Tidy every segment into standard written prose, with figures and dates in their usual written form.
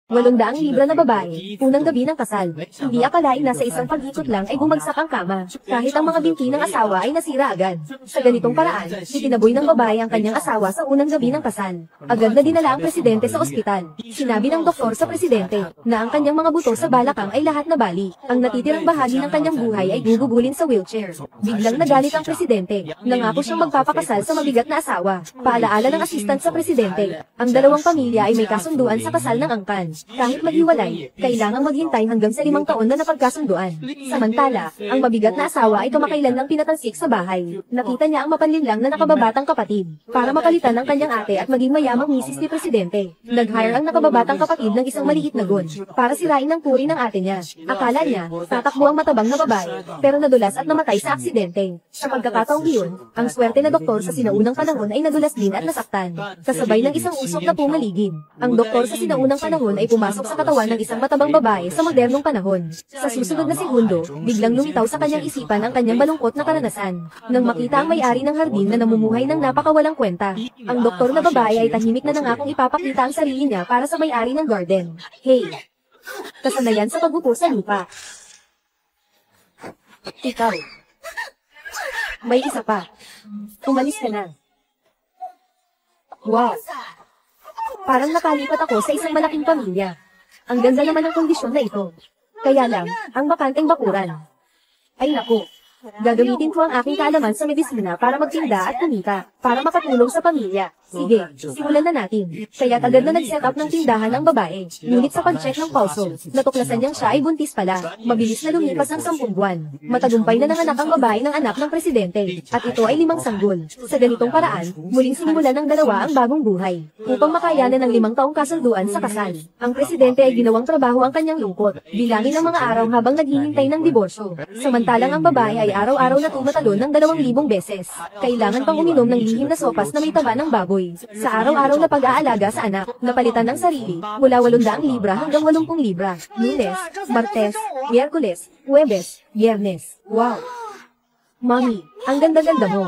800 libra na babae, unang gabi ng kasal. Hindi akalain na sa isang pag-ikot lang ay bumagsak ang kama. Kahit ang mga binti ng asawa ay nasira agad. Sa ganitong paraan, itinaboy ng babae ang kanyang asawa sa unang gabi ng kasal. Agad na dinala ang presidente sa ospital. Sinabi ng doktor sa presidente na ang kanyang mga buto sa balakang ay lahat nabali. Ang natitirang bahagi ng kanyang buhay ay gugugulin sa wheelchair. Biglang nagalit ang presidente. Nangako siyang magpapakasal sa mabigat na asawa. Paalaala ng assistant sa presidente. Ang dalawang pamilya ay may kasunduan sa kasal ng angkan. Kahit maghiwalay, kailangang maghintay hanggang sa 5 taon na napagkasunduan. Samantala, ang mabigat na asawa ay kamakailan lang pinatansik sa bahay. Nakita niya ang mapanlinlang na nakababatang kapatid. Para mapalitan ang kanyang ate at maging mayamang misis ni Presidente, nag-hire ang nakababatang kapatid ng isang maliit na gun para sirain ang puri ng ate niya. Akala niya, tatakbo ang matabang na babae, pero nadulas at namatay sa aksidente. Sa pagkakataong iyon, ang swerte na doktor sa sinaunang panahon ay nadulas din at nasaktan. Kasabay ng isang usok na pumaligid. Ang doktor sa sinaunang panahon ay pumasok sa katawan ng isang matabang babae sa modernong panahon. Sa susunod na segundo, biglang lumitaw sa kanyang isipan ang kanyang malungkot na karanasan. Nang makita ang may-ari ng hardin na namumuhay ng napakawalang kwenta, ang doktor na babae ay tahimik na nangakong ipapakita ang sarili niya para sa may-ari ng garden. Hey! Kasanayan sa pagbuko sa lupa. Ikaw. May isa pa. Umalis ka na. Wow! Parang nakalipat ako sa isang malaking pamilya. Ang ganda naman ng kondisyon na ito. Kaya lang, ang bakanteng bakuran. Ay naku, gagamitin ko ang aking kaalaman sa medisina para magtinda at kumita, para makatulong sa pamilya. Sige, simulan na natin. Kaya't agad na nag-set up ng tindahan ang babae. Ngunit sa pag-check ng pulso, natuklasan niyang siya ay buntis pala. Mabilis na lumipas ang 10 buwan. Matagumpay na nanganak ang babae ng anak ng presidente. At ito ay 5 sanggol. Sa ganitong paraan, muling sinimulan ng dalawa ang bagong buhay. Upang makayanan ng 5 taong kasunduan sa kasal. Ang presidente ay ginawang trabaho ang kanyang lungkot. Bilangin ang mga araw habang naghihintay ng diborsyo. Samantalang ang babae ay araw-araw na tumatalon ng 2,000 beses. Kailangan pang uminom ng lihim na sopas na may taba ng baboy. Sa araw-araw na pag-aalaga sa anak, napalitan ng sarili, mula 800 libra hanggang 80 libra. Lunes, Martes, Miyerkules, Huwebes, Biyernes. Wow! Mommy, ang ganda-ganda mo.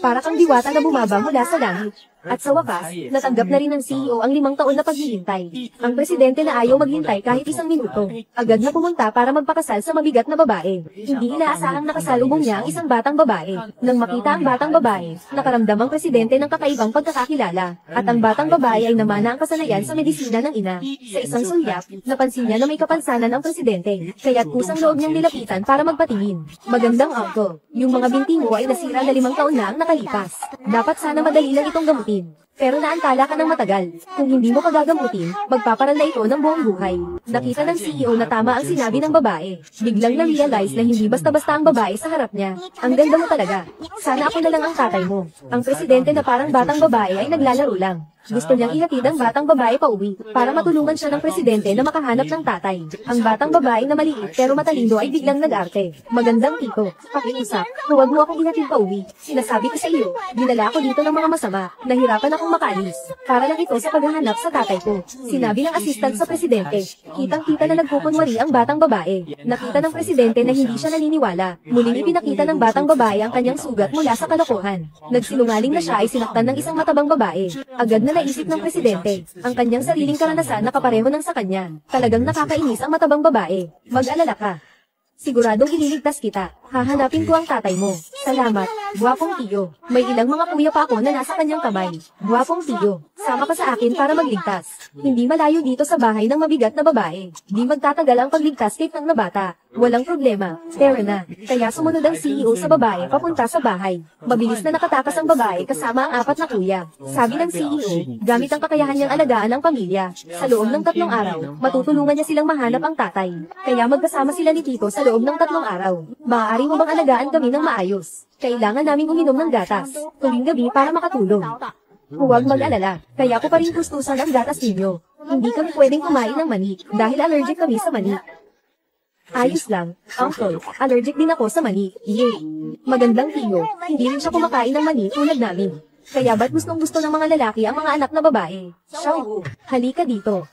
Para kang diwata na bumaba mula sa langit. At sa wakas, natanggap na rin ng CEO ang 5 taon na paghihintay. Ang presidente na ayaw maghintay kahit 1 minuto. Agad na pumunta para magpakasal sa mabigat na babae. Hindi inaasahang nakasalubong niya ang isang batang babae. Nang makita ang batang babae, nakaramdam ang presidente ng kakaibang pagkakakilala. At ang batang babae ay namana ang kasanayan sa medisina ng ina. Sa isang sulyap, napansin niya na may kapansanan ang presidente. Kaya't kusang loob niyang nilapitan para magpatingin. Magandang uncle, yung mga binti mo ay nasira na 5 taon na ang nakalipas. Dapat sana madali lang itong gamutin. Pero naantala ka ng matagal. Kung hindi mo pagagamutin, magpaparanda ito ng buong buhay. Nakita ng CEO na tama ang sinabi ng babae. Biglang na-realize na hindi basta-basta ang babae sa harap niya. Ang ganda mo talaga. Sana ako na lang ang tatay mo. Ang presidente na parang batang babae ay naglalaro lang. Gusto niyang ihatid ang batang babae pa uwi, para matulungan siya ng presidente na makahanap ng tatay. Ang batang babae na maliit pero matalino ay biglang nag-arte. Magandang tito, pakiusap, huwag mo akong ihatid pa uwi. Sinasabi ko sa iyo, dinala ako dito ng mga masama, nahirapan akong makaalis. Para lang ito sa paghahanap sa tatay ko. Sinabi ng assistant sa presidente. Kitang-kita na nagpupunwari ang batang babae. Nakita ng presidente na hindi siya naniniwala. Muling ipinakita ng batang babae ang kanyang sugat mula sa kalokohan. Nagsinungaling na siya ay sinaktan ng isang matabang babae. Agad na naisip ng presidente, ang kanyang sariling karanasan na kapareho ng sa kanya. Talagang nakakainis ang matabang babae. Mag-alala ka. Siguradong ililigtas kita. Hahanapin ko ang tatay mo. Salamat, guwapong tiyo. May ilang mga kuya pa ako na nasa kanyang kamay. Guwapong tiyo, sama ka sa akin para magligtas. Hindi malayo dito sa bahay ng mabigat na babae. Di magtatagal ang pagligtas kay ng na bata. Walang problema, pera na. Kaya sumunod ang CEO sa babae papunta sa bahay. Mabilis na nakatakas ang babae kasama ang 4 na kuya. Sabi ng CEO, gamit ang kakayahan niyang alagaan ang pamilya. Sa loob ng 3 araw, matutulungan niya silang mahanap ang tatay. Kaya magkasama sila ni Tito sa loob ng 3 araw. Maaari mo bang alagaan kami ng maayos? Kailangan naming uminom ng gatas tuwing gabi para makatulong. Huwag mag-alala, kaya ko pa rin gustusan ang gatas ninyo. Hindi kami pwedeng kumain ng mani dahil allergic kami sa mani. Ayos lang, uncle, allergic din ako sa mani. Yay! Magandang tiyo, hindi rin siya kumakain ng mani tulad namin. Kaya ba't gustong-gusto ng mga lalaki ang mga anak na babae? Xiao, halika dito.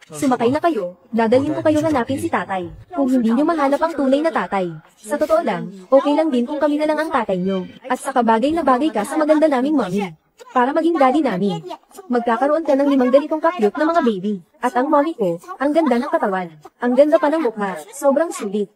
Sumakay na kayo, dadalhin ko kayo hanapin si tatay. Kung hindi nyo mahanap ang tunay na tatay. Sa totoo lang, okay lang din kung kami na lang ang tatay nyo. At saka bagay na bagay ka sa maganda naming mommy. para maging daddy namin. Magkakaroon ka ng 5 ganitong ka-cute na mga baby. At ang mommy ko, ang ganda ng katawan. Ang ganda pa ng mukha, sobrang sulit.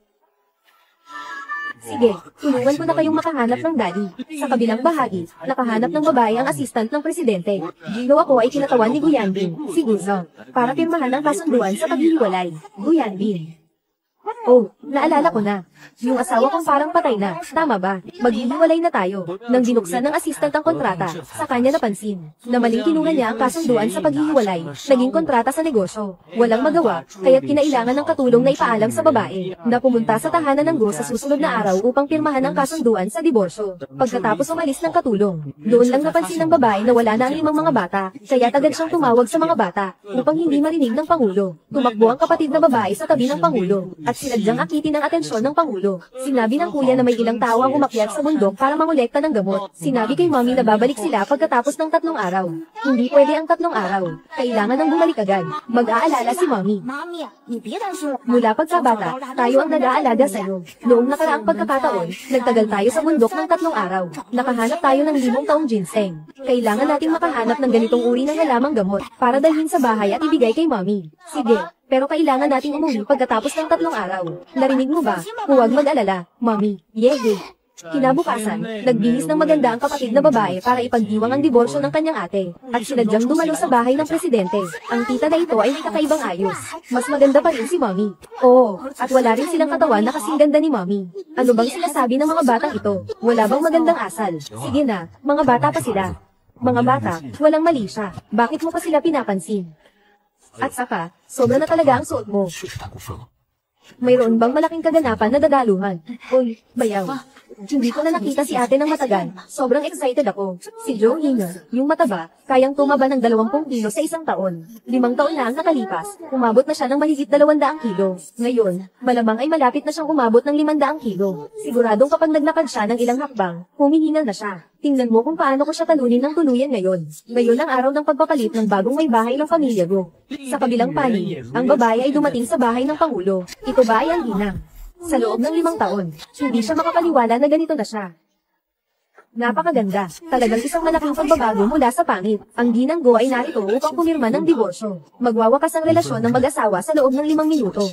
Sige, tulungan ko na kayong makahanap ng daddy. Sa kabilang bahagi, nakahanap ng babae ang assistant ng presidente. Gino ako ay kinatawan ni Guyanbin, si Guzong, para pirmahan ang kasunduan sa paghihiwalay. Guyanbin. Oh, naalala ko na. Yung asawa kong parang patay na, tama ba? Maghihiwalay na tayo. Nang binuksan ng assistant ang kontrata, sa kanya napansin na maling kinuha niya ang kasunduan sa paghihiwalay, naging kontrata sa negosyo. Walang magawa, kaya't kinailangan ng katulong na ipaalam sa babae, na pumunta sa tahanan ng Go sa susunod na araw upang pirmahan ang kasunduan sa diborsyo. Pagkatapos umalis ng katulong, doon lang napansin ng babae na wala na ang 5 mga bata, kaya agad siyang tumawag sa mga bata, upang hindi marinig ng Pangulo. Tumakbo ang kapatid na babae sa tabi ng Pangulo, at sinadyang akitin ang atensyon ng Pangulo. Sinabi ng kuya na may ilang tao ang umakyat sa bundok para mangolekta ng gamot. Sinabi kay mommy na babalik sila pagkatapos ng 3 araw. Hindi pwede ang 3 araw. Kailangan nang bumalik agad. Mag-aalala si mommy. Mula pagkabata, tayo ang nag-aalaga sa'yo. Noong nakaraang pagkakataon, nagtagal tayo sa bundok ng 3 araw. Nakahanap tayo ng 5 taong ginseng. Kailangan natin makahanap ng ganitong uri ng halamang gamot para dalhin sa bahay at ibigay kay mommy. Sige. Pero kailangan nating umuwi pagkatapos ng 3 araw. Narinig mo ba? Huwag mag-alala, mommy. Yehey. Kinabukasan, nagbihis ng maganda ang kapatid na babae para ipagdiwang ang diborsyo ng kanyang ate. At sinadyang dumalo sa bahay ng presidente. Ang tita na ito ay may kakaibang ayos. Mas maganda pa rin si mommy. Oo, at wala rin silang katawan na kasing ganda ni mommy. Ano bang sinasabi ng mga batang ito? Wala bang magandang asal? Sige na, mga bata pa sila. Mga bata, walang mali siya. Bakit mo pa sila pinapansin? At saka, sobra na talaga ang suot mo. Mayroon bang malaking kaganapan na dadaluhan? Uy, bayaw. Hindi ko na nakita si ate ng matagal. Sobrang excited ako. Si Joe Hinger, yung mataba, kayang tumaba ng 20 kilo sa 1 taon. 5 taon na ang nakalipas, umabot na siya ng mahigit 200 kilo. Ngayon, malamang ay malapit na siyang umabot ng 500 kilo. Siguradong kapag naglakad siya ng ilang hakbang, humihingal na siya. Tingnan mo kung paano ko siya talunin ng tuluyan ngayon. Ngayon ang araw ng pagpapalit ng bagong may bahay ng pamilya ko. Sa kabilang panig, ang babae ay dumating sa bahay ng Pangulo. Ito ba ay ang ginang? Sa loob ng 5 taon, hindi siya makapaniwala na ganito na siya. Napakaganda. Talagang isang malaking pagbabago mula sa pangit. Ang ginang Go ay narito upang pumirma ng diborsyo. Magwawakas ang relasyon ng mag-asawa sa loob ng 5 minuto.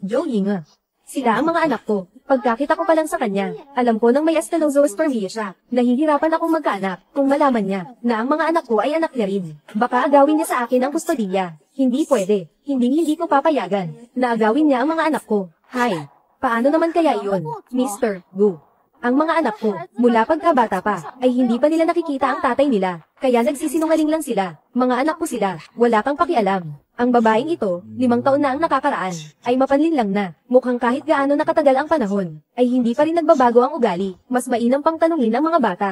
Joe Yinga. Sila ang mga anak ko. Pagkakita ko pa lang sa kanya, alam ko nang may astelozospermia siya. Nahihirapan akong magkaanak kung malaman niya na ang mga anak ko ay anak niya rin. Baka agawin niya sa akin ang kustodiya. Hindi pwede. Hindi ko papayagan na agawin niya ang mga anak ko. Hay, paano naman kaya iyon, Mr. Gu? Ang mga anak ko, mula pagkabata pa, ay hindi pa nila nakikita ang tatay nila. Kaya nagsisinungaling lang sila. Mga anak ko sila, wala kang pakialam. Ang babaeng ito, 5 taon na ang nakakaraan, ay mapanlinlang na. Mukhang kahit gaano nakatagal ang panahon, ay hindi pa rin nagbabago ang ugali. Mas mainam pang tanungin ang mga bata.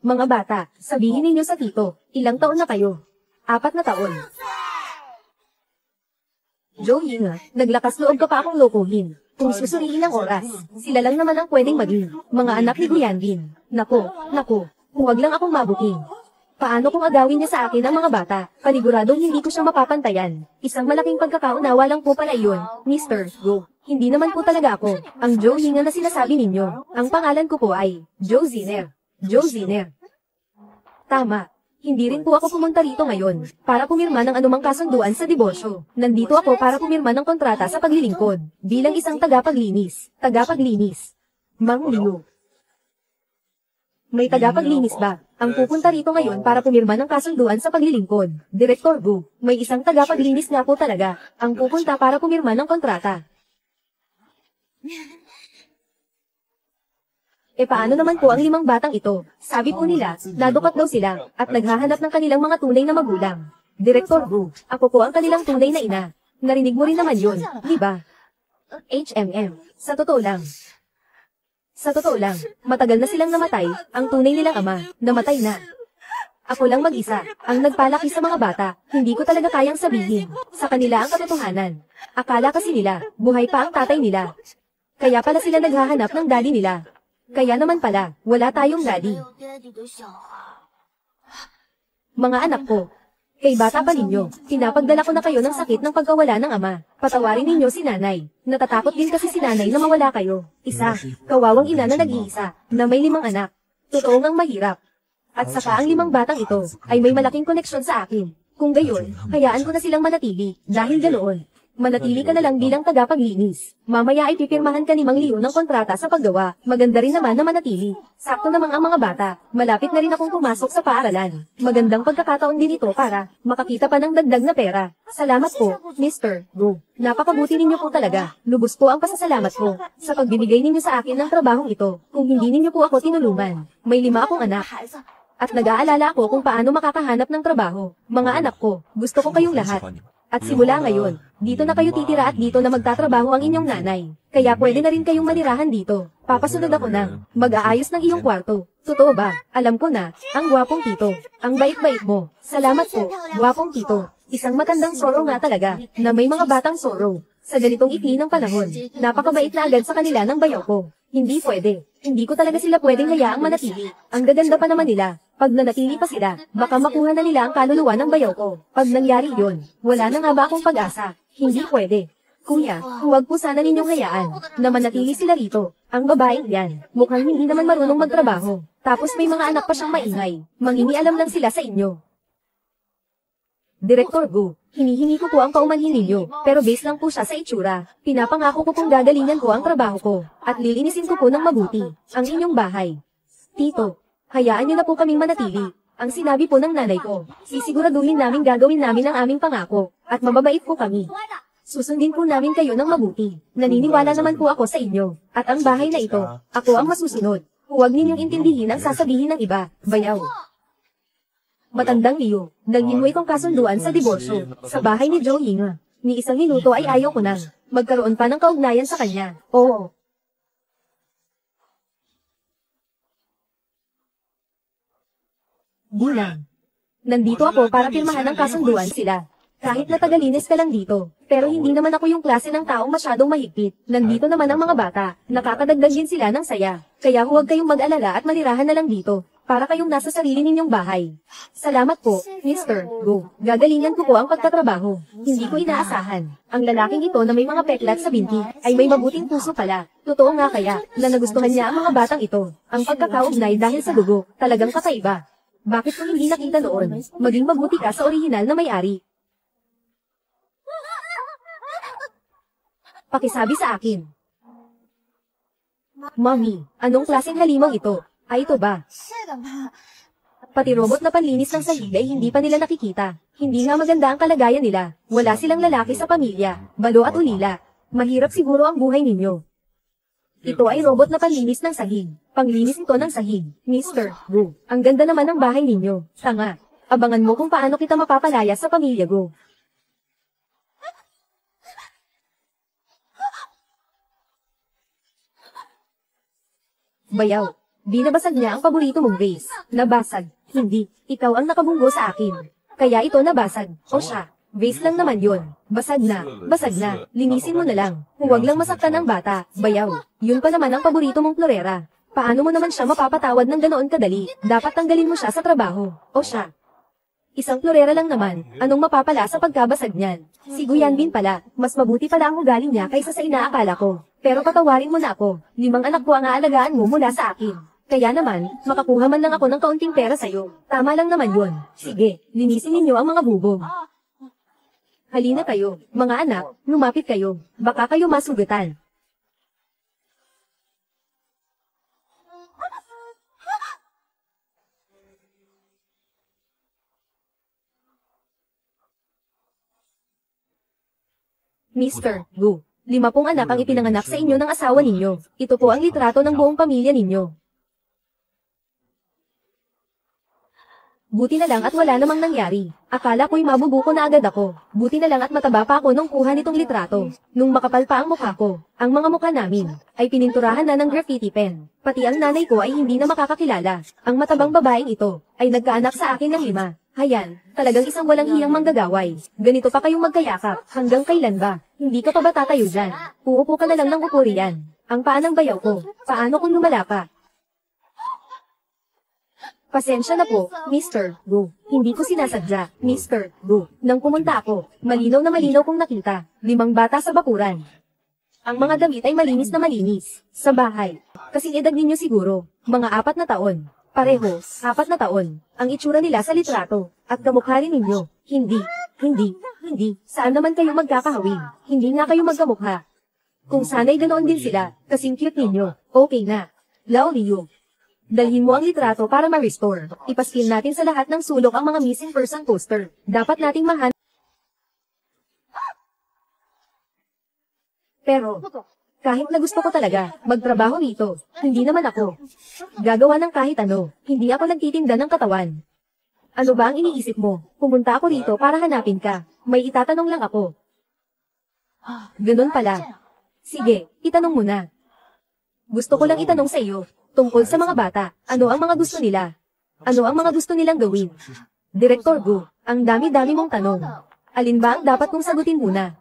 Mga bata, sabihin ninyo sa tito, ilang taon na kayo? 4 na taon. Joe Yinga, naglakas loob ka pa akong lokohin. Kung susuriin ang oras, sila lang naman ang pwedeng maging mga anak ni Guyanbin. Nako, huwag lang akong mabuking. Paano kung agawin niya sa akin ang mga bata? Paniguradong hindi ko siya mapapantayan. Isang malaking pagkakaunawa lang po pala iyon, Mr. Go. Hindi naman po talaga ako ang Joe Yinga na sinasabi ninyo. Ang pangalan ko po ay Joe Ziner. Joe Ziner. Tama. Hindi rin po ako pumunta rito ngayon para pumirma ng anumang kasunduan sa diborsyo. Nandito ako para pumirma ng kontrata sa paglilingkod bilang isang tagapaglinis. Tagapaglinis. Mang Liu. May tagapaglinis ba? Ang pupunta rito ngayon para pumirma ng kasunduan sa paglilingkod. Direktor Gu, may isang tagapaglinis nga po talaga. Ang pupunta para pumirma ng kontrata. E paano naman po ang 5 batang ito? Sabi po nila, nadukat daw sila, at naghahanap ng kanilang mga tunay na magulang. Direktor Gu, ako po ang kanilang tunay na ina. Narinig mo rin naman yun, di ba? HMM, sa totoo lang, matagal na silang namatay, ang tunay nilang ama, namatay na. Ako lang mag-isa, ang nagpalaki sa mga bata, hindi ko talaga kayang sabihin. Sa kanila ang katotohanan. Akala kasi nila, buhay pa ang tatay nila. Kaya pala sila naghahanap ng daddy nila. Kaya naman pala, wala tayong daddy. Mga anak ko, kay bata pa ninyo, pinapagdala ko na kayo ng sakit ng pagkawala ng ama. Patawarin ninyo si nanay. Natatakot din kasi si nanay na mawala kayo. Isa, kawawang ina na nag-iisa, na may 5 anak. Totoo ngang mahirap. At saka ang 5 batang ito, ay may malaking koneksyon sa akin. Kung gayon, hayaan ko na silang manatili, dahil ganoon. Manatili ka na lang bilang tagapaglinis. Mamaya ay pipirmahan ka ni Mang Leo ng kontrata sa paggawa. Maganda rin naman na manatili. Sakto namang ang mga bata. Malapit na rin akong pumasok sa paaralan. Magandang pagkakataon din ito para makakita pa ng dagdag na pera. Salamat po, Mr. Go. Napakabuti ninyo po talaga. Lubos po ang pasasalamat ko sa pagbibigay ninyo sa akin ng trabahong ito. Kung hindi ninyo po ako tinulungan. May 5 akong anak. At nag-aalala ako kung paano makakahanap ng trabaho. Mga anak ko, gusto ko kayong lahat. At simula ngayon, dito na kayo titira at dito na magtatrabaho ang inyong nanay. Kaya pwede na rin kayong manirahan dito. Papasunod ako ng mag-aayos ng iyong kwarto. Totoo ba? Alam ko na, ang gwapong tito. Ang bait-bait mo. Salamat po, gwapong tito. Isang matandang soro nga talaga, na may mga batang soro. Sa ganitong ikli ng panahon, napakabait na agad sa kanila ng bayaw ko. Hindi pwede. Hindi ko talaga sila pwedeng hayaang manatili. Ang gaganda pa naman nila. Pag nanatili pa sila, baka makuha na nila ang kaluluwa ng bayaw ko. Pag nangyari yun, wala na nga ba akong pag-asa? Hindi pwede. Kuya, huwag po sana ninyong hayaan na manatili sila rito. Ang babaeng yan, mukhang hindi naman marunong magtrabaho. Tapos may mga anak pa siyang maingay. Manginialam lang sila sa inyo. Director Go, hinihingi ko po ang paumanhin ninyo, pero base lang po siya sa itsura. Pinapangako ko pong gagalingan ko ang trabaho ko, at lilinisin ko po ng mabuti ang inyong bahay. Tito, hayaan niyo na po kaming manatili. Ang sinabi po ng nanay ko, sisiguraduhin namin gagawin namin ang aming pangako, at mababait po kami. Susundin po namin kayo ng mabuti. Naniniwala naman po ako sa inyo, at ang bahay na ito, ako ang masusunod. Huwag ninyong intindihin ang sasabihin ng iba, bayaw. Matandang Leo, naghimuwi kong kasunduan sa diborsyo, sa bahay ni Joe Ying. Ni isang minuto ay ayaw ko nang magkaroon pa ng kaugnayan sa kanya. Oo. Bulan. Nandito ako para pirmahan ng kasunduan sila. Kahit na tagalinis ka lang dito, pero hindi naman ako yung klase ng taong masyadong mahigpit. Nandito naman ang mga bata, nakakadagdag din sila ng saya. Kaya huwag kayong mag-alala at manirahan na lang dito, para kayong nasa sarili ninyong bahay. Salamat po, Mr. Go. Gagalingan ko po ang pagtatrabaho. Hindi ko inaasahan. Ang lalaking ito na may mga peklat sa binti, ay may mabuting puso pala. Totoo nga kaya, na nagustuhan niya ang mga batang ito. Ang pagkakaugnay dahil sa dugo, talagang kakaiba. Bakit ko hindi nakita noon? Maging mabuti ka sa orihinal na may-ari. Pakisabi sa akin. Mommy, anong klaseng halimaw ito? Ay ito ba? Pati robot na panlinis ng sahig ay hindi pa nila nakikita. Hindi nga maganda ang kalagayan nila. Wala silang lalaki sa pamilya, balo at ulila. Mahirap siguro ang buhay ninyo. Ito ay robot na panlinis ng sahig. Panglinis ito ng sahig, Mr. Go. Ang ganda naman ng bahay ninyo. Tanga. Abangan mo kung paano kita mapapalaya sa pamilya Go. Bayaw. Binabasag niya ang paborito mong vase. Nabasag. Hindi. Ikaw ang nakabunggo sa akin. Kaya ito nabasag. O siya. Vase lang naman yon. Basag na. Basag na. Linisin mo na lang. Huwag lang masaktan ang bata. Bayaw. Yun pa naman ang paborito mong florera. Paano mo naman siya mapapatawad ng ganoon kadali? Dapat tanggalin mo siya sa trabaho. O siya. Isang florera lang naman. Anong mapapala sa pagkabasag niyan? Si Guyanbin pala. Mas mabuti pala ang ugali niya kaysa sa inaakala ko. Pero patawarin mo na ako. 5 anak ko ang aalagaan mo mula sa akin. Kaya naman, makakuha man lang ako ng kaunting pera sa'yo. Tama lang naman yun. Sige, linisin ninyo ang mga bubong. Halina kayo, mga anak, lumapit kayo. Baka kayo masugatan. Mr. Gu, 5 anak ang ipinanganak sa inyo ng asawa ninyo. Ito po ang litrato ng buong pamilya ninyo. Buti na lang at wala namang nangyari. Akala ko'y mabubuko na agad ako. Buti na lang at mataba pa ako nung kuha nitong litrato. Nung makapal pa ang mukha ko, ang mga mukha namin, ay pininturahan na ng graffiti pen. Pati ang nanay ko ay hindi na makakakilala. Ang matabang babaeng ito, ay nagkaanak sa akin ng 5. Hayan, talagang isang walang hiyang manggagaway. Ganito pa kayong magkayakap, hanggang kailan ba? Hindi ka pa ba tatayo dyan? Uupo ka na lang ng upo riyan. Ang paa ng bayaw ko, paano kung lumala pa? Pasensya na po, Mr. Gu. Hindi ko sinasadya, Mr. Gu. Nang pumunta ako, malinaw na malinaw kong nakita, 5 bata sa bakuran. Ang mga damit ay malinis na malinis. Sa bahay. Kasing edad ninyo siguro, mga 4 na taon. Pareho, 4 na taon, ang itsura nila sa litrato, at kamukha rin ninyo. Hindi. Saan naman kayo magkakahawig? Hindi nga kayo magkamukha. Kung sana'y ganoon din sila, kasing cute ninyo. Okay na. Lao Liu. Dalhin mo ang litrato para ma-restore. Ipaskin natin sa lahat ng sulok ang mga missing person poster. Dapat nating mahanap. Pero, kahit na gusto ko talaga, magtrabaho dito, hindi naman ako gagawa ng kahit ano, hindi ako nagtitinda ng katawan. Ano ba ang iniisip mo? Pumunta ako dito para hanapin ka. May itatanong lang ako. Ganun pala. Sige, itanong mo na. Gusto ko lang itanong sa iyo, tungkol sa mga bata, ano ang mga gusto nila? Ano ang mga gusto nilang gawin? Direktor Gu, ang dami-dami mong tanong. Alin ba ang dapat kong sagutin muna?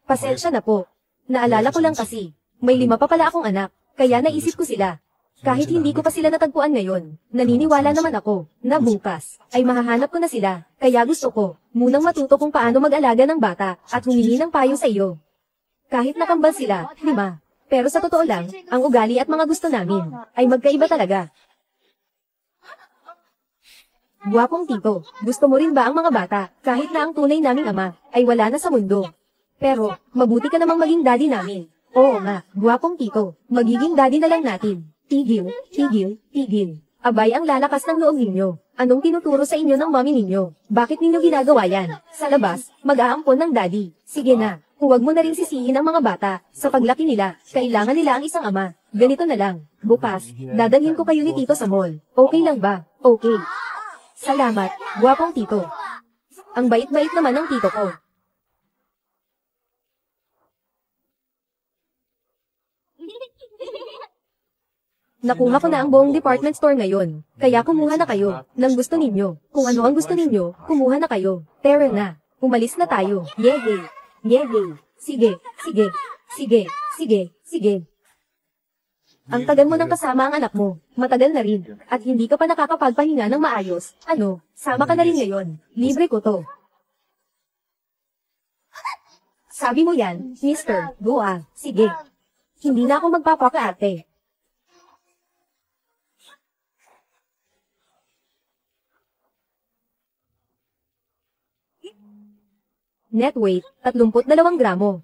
Pasensya na po. Naalala ko lang kasi, may 5 pa pala akong anak, kaya naisip ko sila. Kahit hindi ko pa sila natagpuan ngayon, naniniwala naman ako, na bukas, ay mahahanap ko na sila, kaya gusto ko, munang matuto kung paano mag-alaga ng bata, at humingi ng payo sa iyo. Kahit nakambal sila, 5. Pero sa totoo lang, ang ugali at mga gusto namin, ay magkaiba talaga. Guwapong tito, gusto mo rin ba ang mga bata, kahit na ang tunay naming ama, ay wala na sa mundo? Pero, mabuti ka namang maging daddy namin. Oo nga, guwapong tito, magiging daddy na lang natin. Tigil. Abay ang lalakas ng loob ninyo. Anong tinuturo sa inyo ng mommy ninyo? Bakit ninyo ginagawa yan? Sa labas, mag-aampon ng daddy. Sige na, huwag mo na rin sisihin ang mga bata. Sa paglaki nila, kailangan nila ang isang ama. Ganito na lang, bukas, dadalhin ko kayo ni tito sa mall. Okay lang ba? Okay. Salamat, guwapong tito. Ang bait-bait naman ng tito ko. Nakuha ko na ang buong department store ngayon, kaya kumuha na kayo ng gusto ninyo. Kung ano ang gusto ninyo, kumuha na kayo. Tara na, umalis na tayo. Yehey. Sige. Ang tagal mo nang kasama ang anak mo, matagal na rin, at hindi ka pa nakakapagpahinga ng maayos. Ano, sama ka na rin ngayon, libre ko to. Sabi mo yan, Mr. Goa, sige. Hindi na ako magpapakaarte. Net weight, 32 gramo.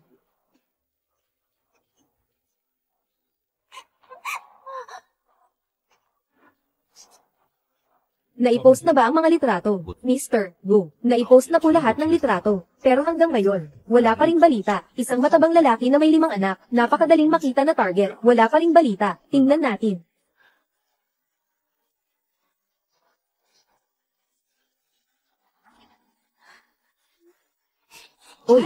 Naipost na ba ang mga litrato? Mr. Gu, naipost na po lahat ng litrato. Pero hanggang ngayon, wala pa ring balita. Isang matabang lalaki na may 5 anak, napakadaling makita na target. Wala pa ring balita. Tingnan natin. Oy,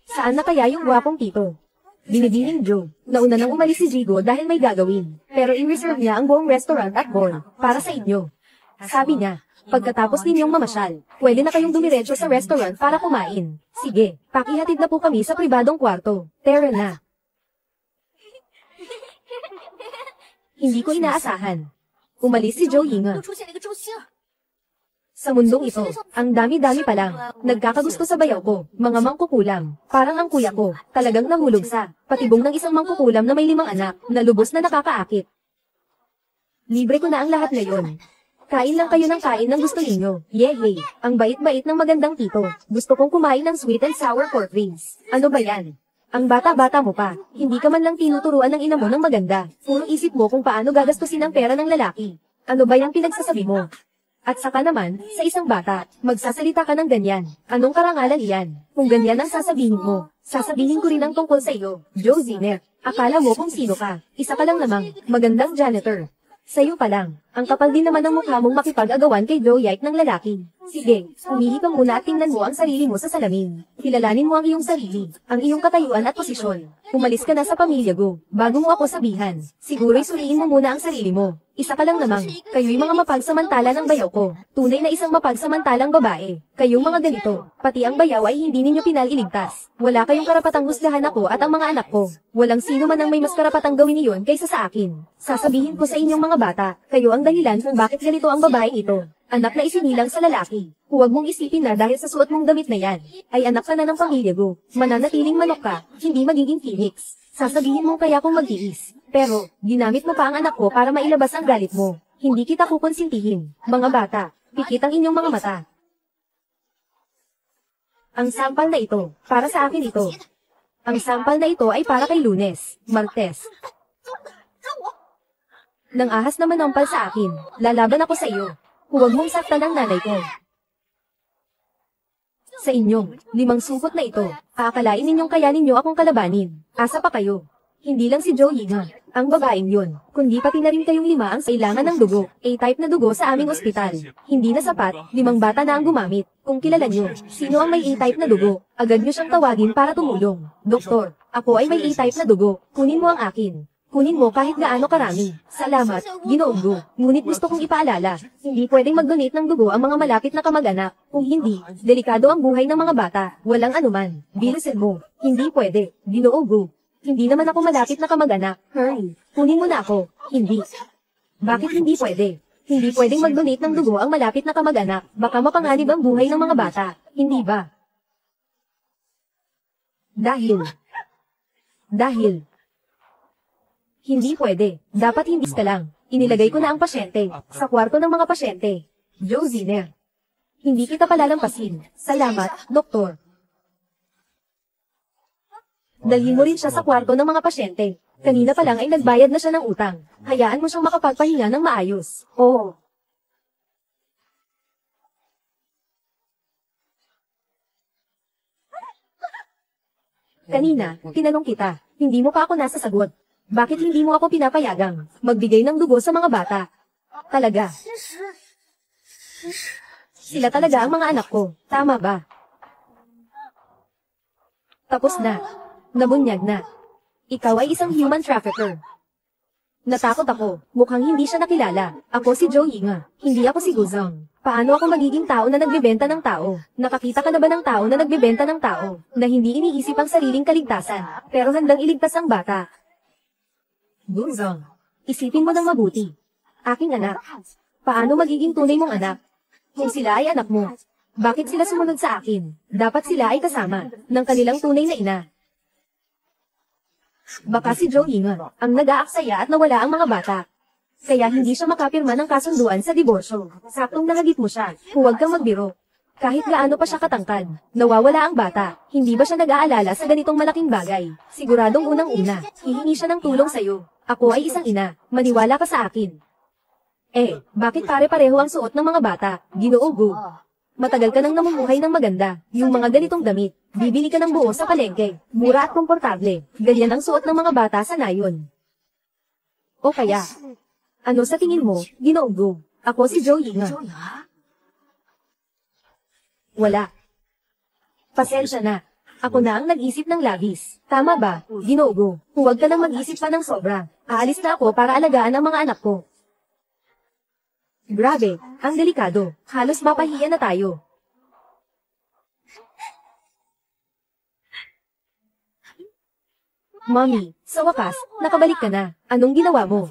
saan na kaya yung gwapong tito? Binibining Joe, nauna nang umalis si Jigo dahil may gagawin. Pero in-reserve niya ang buong restaurant at bar, para sa inyo. Sabi niya, pagkatapos ninyong mamasyal, pwede na kayong dumiretso sa restaurant para kumain. Sige, pakihatid na po kami sa pribadong kwarto. Tara na. Hindi ko inaasahan. Umalis si Joe Yinga. Sa mundong ito, ang dami-dami pa lang. Nagkakagusto sa bayaw ko, mga mangkukulam. Parang ang kuya ko, talagang nahulog sa patibong ng isang mangkukulam na may 5 anak, na lubos na nakakaakit. Libre ko na ang lahat ngayon. Kain lang kayo ng kain ng gusto ninyo. Yehey, ang bait-bait ng magandang tito. Gusto kong kumain ng sweet and sour pork ribs. Ano ba yan? Ang bata-bata mo pa, hindi ka man lang tinuturuan ng ina mo ng maganda. Puro isip mo kung paano gagastusin ang pera ng lalaki. Ano ba yung pinagsasabi mo? At saka naman, sa isang bata, magsasalita ka ng ganyan. Anong karangalan iyan? Kung ganyan ang sasabihin mo, sasabihin ko rin ang tungkol sa iyo, Joe Zinner. Akala mo kung sino ka? Isa ka lang namang, magandang janitor. Sa'yo pa lang, ang kapal din naman ng mukha mong makipag-agawan kay Joe Yike ng lalaki. Sige, umihi ka muna at tingnan mo ang sarili mo sa salamin. Kilalanin mo ang iyong sarili, ang iyong katayuan at posisyon. Umalis ka na sa pamilya ko, bago mo ako sabihan. Siguro'y suriin mo muna ang sarili mo. Isa ka lang namang, kayo'y mga mapagsamantala ng bayaw ko. Tunay na isang mapagsamantalang babae. Kayong mga ganito, pati ang bayaw ay hindi ninyo pinaliligtas. Wala kayong karapatang husgahan ako at ang mga anak ko. Walang sino man ang may mas karapatang gawin niyon kaysa sa akin. Sasabihin ko sa inyong mga bata, kayo ang dahilan kung bakit ganito ang babaeng ito. Anak na isinilang sa lalaki. Huwag mong isipin na dahil sa suot mong damit na yan, ay anak ka na ng pamilya ko. Mananatiling manok ka, hindi magiging phoenix. Sasabihin mo kaya kung mag-iis. Pero, ginamit mo pa ang anak ko para mailabas ang galit mo. Hindi kita kukonsintihin. Mga bata, pikit ang inyong mga mata. Ang sampal na ito, para sa akin ito. Ang sampal na ito ay para kay Lunes, Martes. Nang ahas na manampal sa akin, lalaban ako sa iyo. Huwag mong saktan ang nanay ko. Sa inyong 5 supot na ito, aakalain ninyong kaya ninyo akong kalabanin. Asa pa kayo? Hindi lang si Joey nga, ang babaeng yun, kundi pati na rin kayong 5 ang kailangan ng dugo, A-type na dugo sa aming ospital. Hindi na sapat, 5 bata na ang gumamit. Kung kilala nyo, sino ang may A-type na dugo, agad nyo siyang tawagin para tumulong. Doktor, ako ay may A-type na dugo, kunin mo ang akin. Kunin mo kahit gaano karami. Salamat, Ginoong Gu. Ngunit gusto kong ipaalala, hindi pwedeng mag-donate ng dugo ang mga malapit na kamag-anak. Kung hindi, delikado ang buhay ng mga bata. Walang anuman. Bilisin mo. Hindi pwede, Ginoong Gu. Hindi naman ako malapit na kamag-anak. Hurry. Kunin mo na ako. Hindi. Bakit hindi pwede? Hindi pwedeng mag-donate ng dugo ang malapit na kamag-anak. Baka mapanganib ang buhay ng mga bata. Hindi ba? Dahil. Hindi pwede. Dapat hindi ka lang. Inilagay ko na ang pasyente. Sa kwarto ng mga pasyente. Joe Ziner. Hindi kita palalampasin. Salamat, doktor. Dalhin mo rin siya sa kwarto ng mga pasyente. Kanina pa lang ay nagbayad na siya ng utang. Hayaan mo siyang makapagpahinga ng maayos. Oo. Kanina, tinanong kita. Hindi mo pa ako nasasagot. Bakit hindi mo ako pinapayagang magbigay ng dugo sa mga bata? Talaga. Sila talaga ang mga anak ko. Tama ba? Tapos na. Nabunyag na. Ikaw ay isang human trafficker. Natakot ako. Mukhang hindi siya nakilala. Ako si Joey nga. Hindi ako si Guzong. Paano ako magiging tao na nagbebenta ng tao? Nakakita ka na ba ng tao na nagbebenta ng tao? Na hindi iniisip ang sariling kaligtasan, pero handang iligtas ang bata? Guzong, isipin mo ng mabuti. Aking anak. Paano magiging tunay mong anak? Kung sila ay anak mo, bakit sila sumunod sa akin? Dapat sila ay kasama ng kanilang tunay na ina. Baka si Joey nga, ang nag-aaksaya at nawala ang mga bata. Kaya hindi siya makapirma ng kasunduan sa diborsyo. Saktong nahagip mo siya, huwag kang magbiro. Kahit gaano pa siya katangkad, nawawala ang bata. Hindi ba siya nag-aalala sa ganitong malaking bagay? Siguradong unang-una, hihingi siya ng tulong sa'yo. Ako ay isang ina, maniwala ka sa akin. Bakit pare-pareho ang suot ng mga bata? Ginoo Gu. Matagal ka nang namumuhay ng maganda. Yung mga ganitong damit, bibili ka ng buo sa palengke. Mura at komportable. Ganyan ang suot ng mga bata sa nayon. O kaya, ano sa tingin mo, Ginoo Gu? Ako si Joey nga. Wala. Pasensya na. Ako na ang nag-isip ng labis. Tama ba, Ginoo Gu? Huwag ka nang mag-isip pa ng sobra. Aalis na ako para alagaan ang mga anak ko. Grabe, ang delikado. Halos mapahiya na tayo. Mommy, sa wakas, nakabalik ka na. Anong ginawa mo?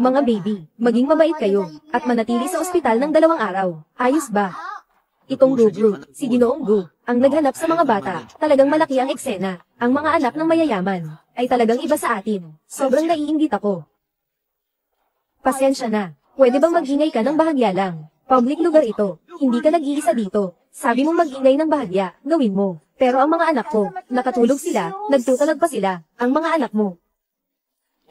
Mga baby, maging mabait kayo, at manatili sa ospital ng 2 araw. Ayos ba? Itong Gu, si Ginoong Gu, ang naghanap sa mga bata, talagang malaki ang eksena. Ang mga anak ng mayayaman, ay talagang iba sa atin. Sobrang naiinggit ako. Pasensya na. Pwede bang mag-ingay ka ng bahagya lang? Public lugar ito. Hindi ka nag-iisa dito. Sabi mong mag-ingay ng bahagya, gawin mo. Pero ang mga anak ko, nakatulog sila, nagtutalag pa sila. Ang mga anak mo.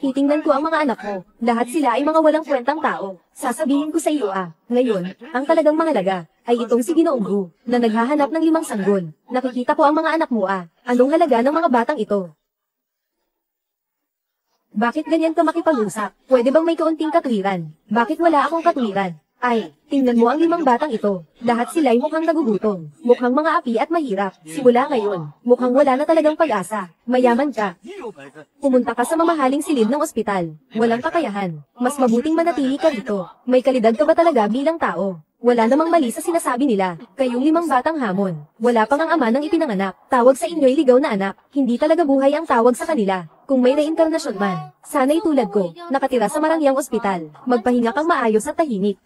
Titingnan ko ang mga anak mo. Lahat sila ay mga walang kwentang tao. Sasabihin ko sa iyo ngayon, ang talagang mahalaga, ay itong si Ginoong Gu, na naghahanap ng 5 sanggol. Nakikita ko ang mga anak mo Anong halaga ng mga batang ito? Bakit ganyan ka makipag-usap? Pwede bang may kaunting katwiran? Bakit wala akong katwiran? Tingnan mo ang 5 batang ito. Lahat sila'y mukhang nagugutom. Mukhang mga api at mahirap. Simula ngayon, mukhang wala na talagang pag-asa. Mayaman ka. Pumunta ka sa mamahaling silid ng ospital. Walang kakayahan. Mas mabuting manatili ka dito. May kalidad ka ba talaga bilang tao? Wala namang mali sa sinasabi nila. Kayong 5 batang hamon. Wala pang ang ama ng ipinanganak. Tawag sa inyo'y ligaw na anak. Hindi talaga buhay ang tawag sa kanila. Kung may reinkarnasyon man, sana'y tulad ko, nakatira sa marangyang ospital. Magpahinga kang maayos at tahimik.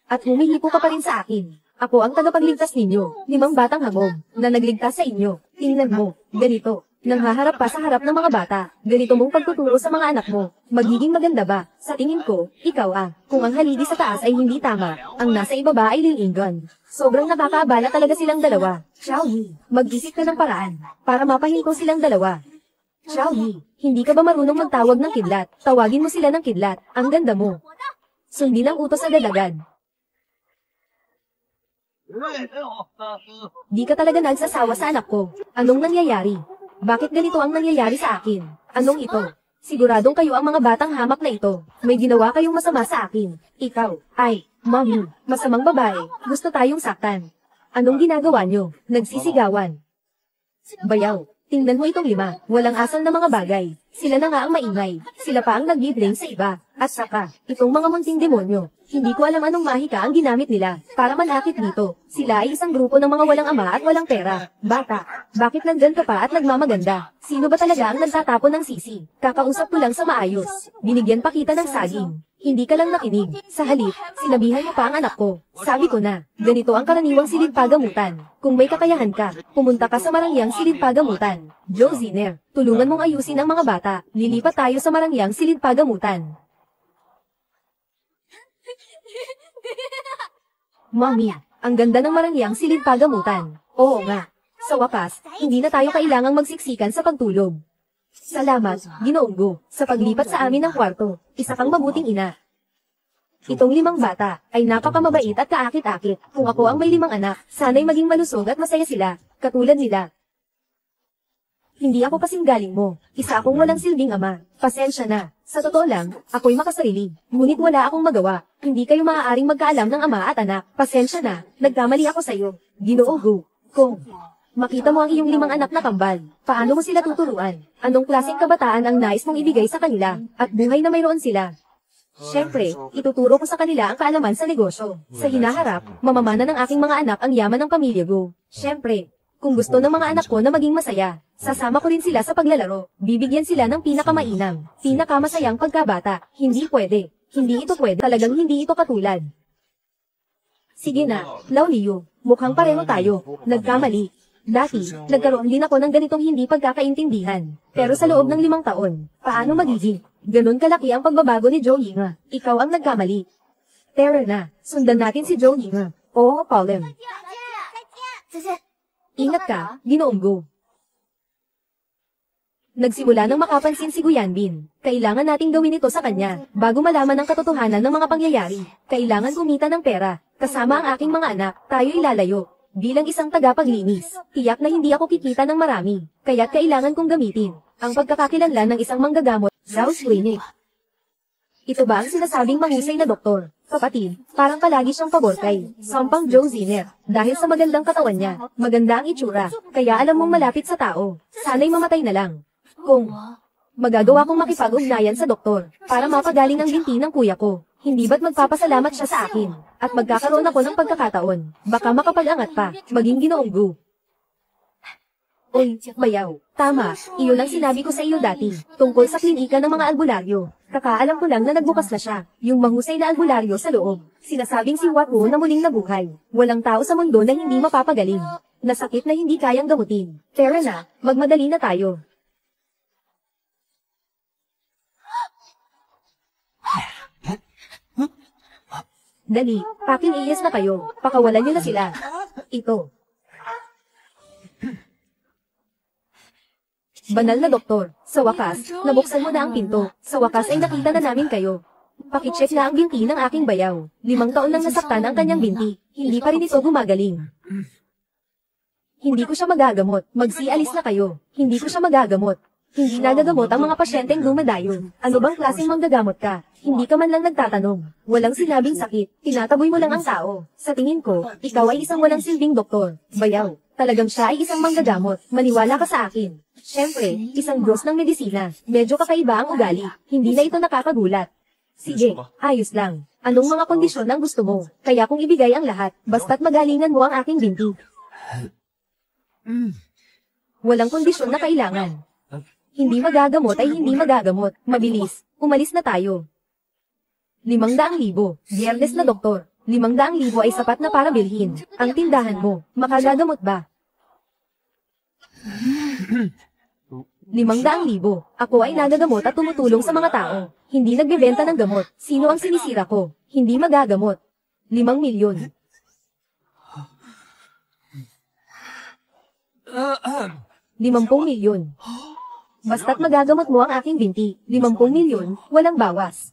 At humihipo ka pa rin sa akin. Ako ang tagapagligtas ninyo, 5 batang hamon, na nagligtas sa inyo. Tingnan mo, ganito. Nang haharap pa sa harap ng mga bata, ganito mong pagtuturo sa mga anak mo, magiging maganda ba? Sa tingin ko, ikaw kung ang haligi sa taas ay hindi tama, ang nasa ibaba ay lilingon. Sobrang nakakaabala talaga silang dalawa. Xiaoyi, mag-isip ka ng paraan, para mapahinto silang dalawa. Xiaoyi, hindi ka ba marunong magtawag ng kidlat? Tawagin mo sila ng kidlat, ang ganda mo. Sundin ang utos agad-agad. Di ka talaga nagsasawa sa anak ko. Anong nangyayari? Bakit ganito ang nangyayari sa akin? Anong ito? Siguradong kayo ang mga batang hamak na ito. May ginawa kayong masama sa akin. Ikaw, Mommy, masamang babae. Gusto tayong saktan. Anong ginagawa nyo? Nagsisigawan. Bayaw. Tingnan mo itong 5, walang asal na mga bagay. Sila na nga ang maingay. Sila pa ang nag-blame sa iba. At saka, itong mga munting demonyo. Hindi ko alam anong mahika ang ginamit nila para manakit dito. Sila ay isang grupo ng mga walang ama at walang pera. Bata, bakit nandyan ka pa at nagmamaganda? Sino ba talaga ang nagtatapon ng sisi? Kakausap ko lang sa maayos. Binigyan pa kita ng saging. Hindi ka lang nakinig. Sa halip, sinabihan mo pa ang anak ko. Sabi ko na, ganito ang karaniwang silid pagamutan. Kung may kakayahan ka, pumunta ka sa marangyang silid pagamutan. Joe Zinner, tulungan mong ayusin ang mga bata. Lilipat tayo sa marangyang silid pagamutan. Mommy, ang ganda ng marangyang silid pagamutan. Oo nga. Sa wakas, hindi na tayo kailangang magsiksikan sa pagtulog. Salamat, Ginoong Gu, sa paglipat sa amin ng kwarto. Isa kang mabuting ina. Itong 5 bata ay napakamabait at kaakit-akit. Kung ako ang may 5 anak, sana'y maging malusog at masaya sila, katulad nila. Hindi ako kasing galing mo. Isa akong walang silbing ama. Pasensya na. Sa totoo lang, ako'y makasarili. Ngunit wala akong magawa. Hindi kayo maaaring magkaalam ng ama at anak. Pasensya na. Nagkamali ako sa'yo. Ginoo Gu. Kung makita mo ang iyong 5 anak na kambal, paano mo sila tuturuan? Anong klaseng kabataan ang nais mong ibigay sa kanila? At buhay na mayroon sila. Siyempre, ituturo ko sa kanila ang kaalaman sa negosyo. Sa hinaharap, mamamana ng aking mga anak ang yaman ng pamilya Gu. Siyempre, kung gusto ng mga anak ko na maging masaya, sasama ko rin sila sa paglalaro. Bibigyan sila ng pinakamainam, pinakamasayang pagkabata. Hindi pwede. Hindi ito pwede. Talagang hindi ito katulad. Sige na, Lao Liu. Mukhang pareho tayo. Nagkamali. Dati, nagkaroon din ako ng ganitong hindi pagkakaintindihan. Pero sa loob ng 5 taon, paano magiging? Ganon kalaki ang pagbabago ni Zhou Ying. Ikaw ang nagkamali. Tara na, sundan natin si Zhou Ying. Oo, Paulem. Ingat ka, Ginoong Gu. Nagsimula nang makapansin si Guyanbin. Kailangan nating gawin ito sa kanya, bago malaman ang katotohanan ng mga pangyayari. Kailangan kumita ng pera. Kasama ang aking mga anak, tayo ilalayo. Bilang isang tagapaglinis, tiyak na hindi ako kikita ng marami. Kaya't kailangan kong gamitin ang pagkakakilanlan ng isang manggagamot, Zhao's Clinic. Ito ba ang sinasabing mahusay na doktor? Kapatid, parang palagi siyang pabor kay Sampang Joe Zinner. Dahil sa magandang katawan niya, maganda ang itsura, kaya alam mong malapit sa tao. Sana'y mamatay na lang. Kung magagawa kong makipag-ugnayan sa doktor, para mapagaling ang binti ng kuya ko, hindi ba't magpapasalamat siya sa akin, at magkakaroon ako ng pagkakataon, baka makapag-angat pa, maging Ginoong Gu. Oy, bayaw, tama, iyon ang sinabi ko sa iyo dati, tungkol sa klinika ng mga albularyo. Kakaalam ko lang na nagbukas na siya, yung mahusay na albularyo sa loob. Sinasabing si Waku na muling nabuhay. Walang tao sa mundo na hindi mapapagaling. Nasakit na hindi kayang gamutin. Tara na, magmadali na tayo. Dali, pakin-iyas na kayo. Pakawalan niyo na sila. Ito. Banal na doktor, sa wakas, nabuksan mo na ang pinto. Sa wakas ay nakita na namin kayo. Pakicheck na ang binti ng aking bayaw. 5 taon nang nasaktan ang kanyang binti. Hindi pa rin ito gumagaling. Hindi ko siya magagamot. Magsialis na kayo. Hindi ko siya magagamot. Hindi nagagamot ang mga pasyenteng dumadayo. Ano bang klaseng manggagamot ka? Hindi ka man lang nagtatanong. Walang sinabing sakit. Tinataboy mo lang ang tao. Sa tingin ko, ikaw ay isang walang silbing doktor. Bayaw. Talagang siya ay isang manggagamot. Maniwala ka sa akin. Siyempre, isang gross ng medisina. Medyo kakaiba ang ugali. Hindi na ito nakakagulat. Sige, ayos lang. Anong mga kondisyon ang gusto mo? Kaya kong ibigay ang lahat, basta't magalingan mo ang aking binti. Walang kondisyon na kailangan. Hindi magagamot ay hindi magagamot. Mabilis. Umalis na tayo. 500,000. Biyernes na doktor. 500,000 ay sapat na para bilhin. Ang tindahan mo, makagagamot ba? 500,000. Ako ay nagagamot at tumutulong sa mga tao. Hindi nagbebenta ng gamot. Sino ang sinisira ko? Hindi magagamot. 5,000,000. 50,000,000. Basta't magagamot mo ang aking binti. 50,000,000, walang bawas.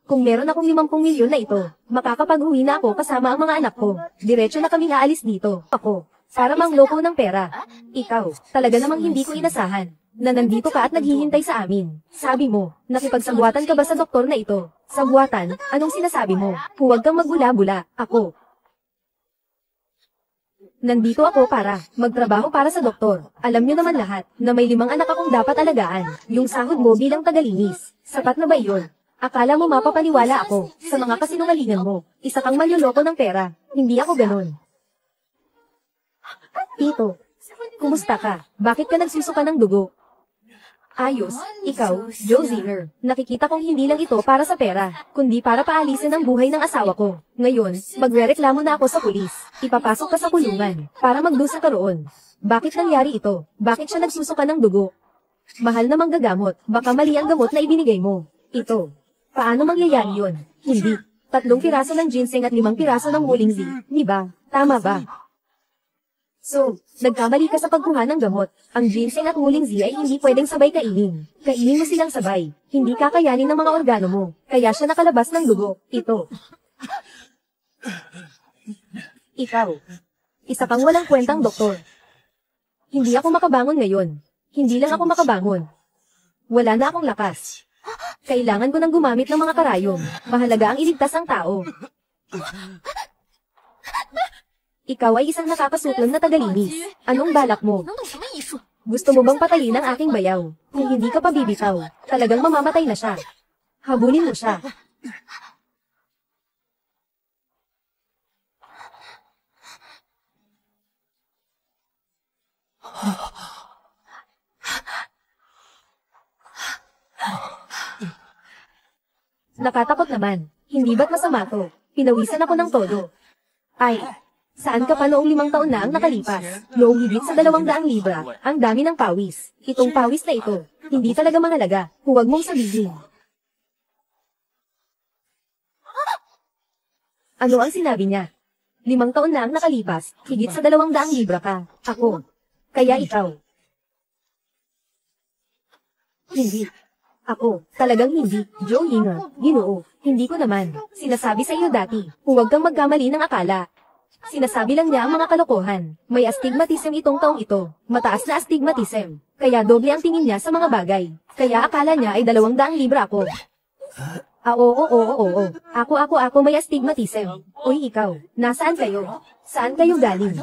Kung meron akong 50,000,000 na ito, makakapag-uwi na ako kasama ang mga anak ko. Diretso na kami aalis dito. Ako, para mangloko ng pera. Ikaw, talaga namang hindi ko inasahan na nandito ka at naghihintay sa amin. Sabi mo, nakipagsabwatan ka ba sa doktor na ito? Sabwatan, anong sinasabi mo? Huwag kang magbula-bula. Ako. Nandito ako para magtrabaho para sa doktor. Alam niyo naman lahat na may 5 anak akong dapat alagaan. Yung sahod mo bilang tagalinis. Sapat na ba iyon? Akala mo mapapaniwala ako sa mga kasinungalingan mo. Isa kang manloloko ng pera. Hindi ako ganon. Tito, kumusta ka? Bakit ka nagsusuka ng dugo? Ayos, ikaw, Joe Zinger. Nakikita kong hindi lang ito para sa pera, kundi para paalisin ang buhay ng asawa ko. Ngayon, magrereklamo na ako sa pulis. Ipapasok ka sa kulungan, para magdusa ka roon. Bakit nangyari ito? Bakit siya nagsusuka ng dugo? Mahal na manggagamot, baka mali ang gamot na ibinigay mo. Ito. Paano mangyayari yun? Hindi. 3 piraso ng ginseng at 5 piraso ng Wollingzy. Di ba? Tama ba? So, nagkamali ka sa pagkuha ng gamot. Ang ginseng at Wollingzy ay hindi pwedeng sabay kainin. Kainin mo silang sabay. Hindi kakayanin ng mga organo mo. Kaya siya nakalabas ng dugo. Ito. Ikaw. Isa kang walang kwentang doktor. Hindi ako makabangon ngayon. Hindi lang ako makabangon. Wala na akong lakas. Kailangan ko nang gumamit ng mga karayom. Mahalaga ang iligtas ang tao. Ikaw ay isang nakakasuklan na tagalinis. Anong balak mo? Gusto mo bang patayin ang aking bayaw? Kung hindi ka pa bibitaw, talagang mamamatay na siya. Habulin mo siya. Nakatakot naman. Hindi ba't masama to? Pinawisan ako ng todo. Ay, saan ka pa noong 5 taon na ang nakalipas? Noong higit sa 200 libra, ang dami ng pawis. Itong pawis na ito, hindi talaga mahalaga. Huwag mong sabihin. Ano ang sinabi niya? 5 taon na ang nakalipas, higit sa 200 libra ka. Ako. Kaya ikaw. Hindi. Ako, talagang hindi. Joe Yinger, Ginoo, hindi ko naman. Sinasabi sa iyo dati, huwag kang magkamali ng akala. Sinasabi lang niya ang mga kalokohan. May astigmatism itong taong ito. Mataas na astigmatism. Kaya doble ang tingin niya sa mga bagay. Kaya akala niya ay 200 libra ako. Oo. Ako may astigmatism. Uy, ikaw, nasaan kayo? Saan kayo galing?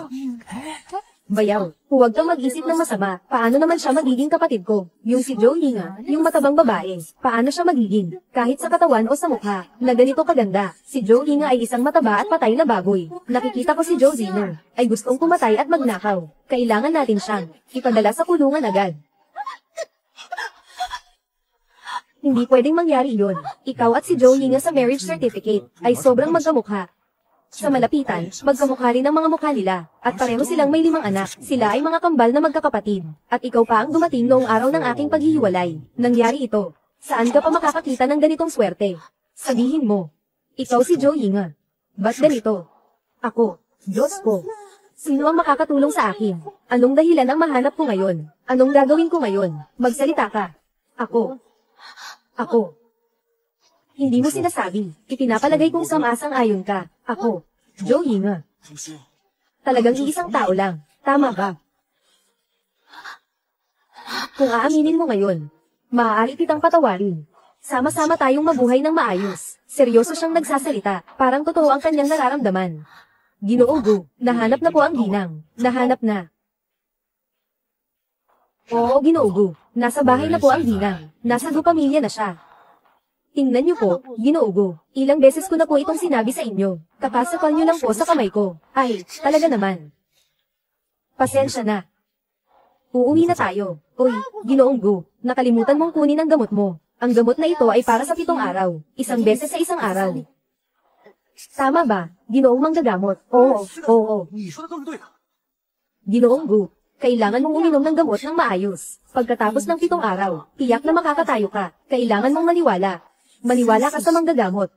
Bayaw, huwag kang mag-isip ng masama. Paano naman siya magiging kapatid ko? Yung si Joe Hinga, yung matabang babae. Paano siya magiging? Kahit sa katawan o sa mukha, na ganito kaganda. Si Joe Hinga ay isang mataba at patay na baboy. Nakikita ko si Joe Zimmer, ay gustong pumatay at magnakaw. Kailangan natin siyang ipadala sa kulungan agad. Hindi pwedeng mangyari yun. Ikaw at si Joe Hinga sa marriage certificate ay sobrang magkamukha. Sa malapitan, magkamukha rin ang mga mukha nila, at pareho silang may 5 anak. Sila ay mga kambal na magkakapatid. At ikaw pa ang dumating noong araw ng aking paghihiwalay. Nangyari ito. Saan ka pa makakakita ng ganitong swerte? Sabihin mo. Ikaw si Joe Hinga. Ba't ganito? Ako. Diyos ko. Sino ang makakatulong sa akin? Anong dahilan ang mahanap ko ngayon? Anong gagawin ko ngayon? Magsalita ka. Ako. Hindi mo sinasabi. Ipinapalagay kong sumasang-ayon ka. Ako, Joe Hinga. Talagang iisang tao lang. Tama ba? Kung aaminin mo ngayon, maaari kitang patawarin. Sama-sama tayong mabuhay ng maayos. Seryoso siyang nagsasalita. Parang totoo ang kanyang nararamdaman. Ginoo Gu, nahanap na po ang ginang. Nahanap na. Oo, Ginoo Gu. Nasa bahay na po ang ginang. Nasa pamilya na siya. Tingnan niyo po, Ginoo Gu. Ilang beses ko na po itong sinabi sa inyo. Kakasakal niyo lang po sa kamay ko. Ay, talaga naman. Pasensya na. Uuwi na tayo. Uy, Ginoong Gu, nakalimutan mong kunin ang gamot mo. Ang gamot na ito ay para sa 7 araw. 1 beses sa 1 araw. Tama ba, Ginoong manggagamot? Oo. Ginoong Gu, Kailangan mong uminom ng gamot ng maayos. Pagkatapos ng 7 araw, tiyak na makakatayo ka. Kailangan mong maniwala. Maniwala ka sa manggagamot.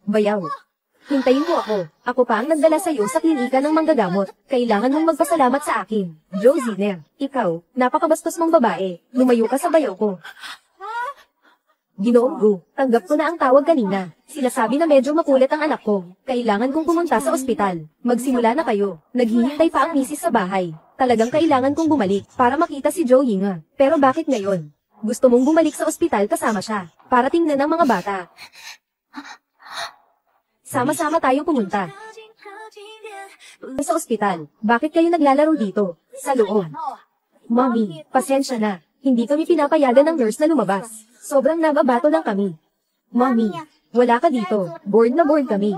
Bayaw. Hintayin mo ako. Ako pa ang nagdala sa'yo sa klinika ng manggagamot. Kailangan mong magpasalamat sa akin. Joe Ziner, ikaw, napakabastos mong babae. Lumayo ka sa bayaw ko. Ginoong Gu, tanggap ko na ang tawag kanina. Sinasabi na medyo makulit ang anak ko. Kailangan kong pumunta sa ospital. Magsimula na kayo. Naghihintay pa ang misis sa bahay. Talagang kailangan kong bumalik para makita si Joe Yinga. Pero bakit ngayon? Gusto mong bumalik sa ospital kasama siya para tingnan ng mga bata. Sama-sama tayong pumunta. Sa ospital, bakit kayo naglalaro dito? Sa loob. Mommy, pasensya na. Hindi kami pinapayagan ng nurse na lumabas. Sobrang nababato lang kami. Mommy, wala ka dito. Bored na bored kami.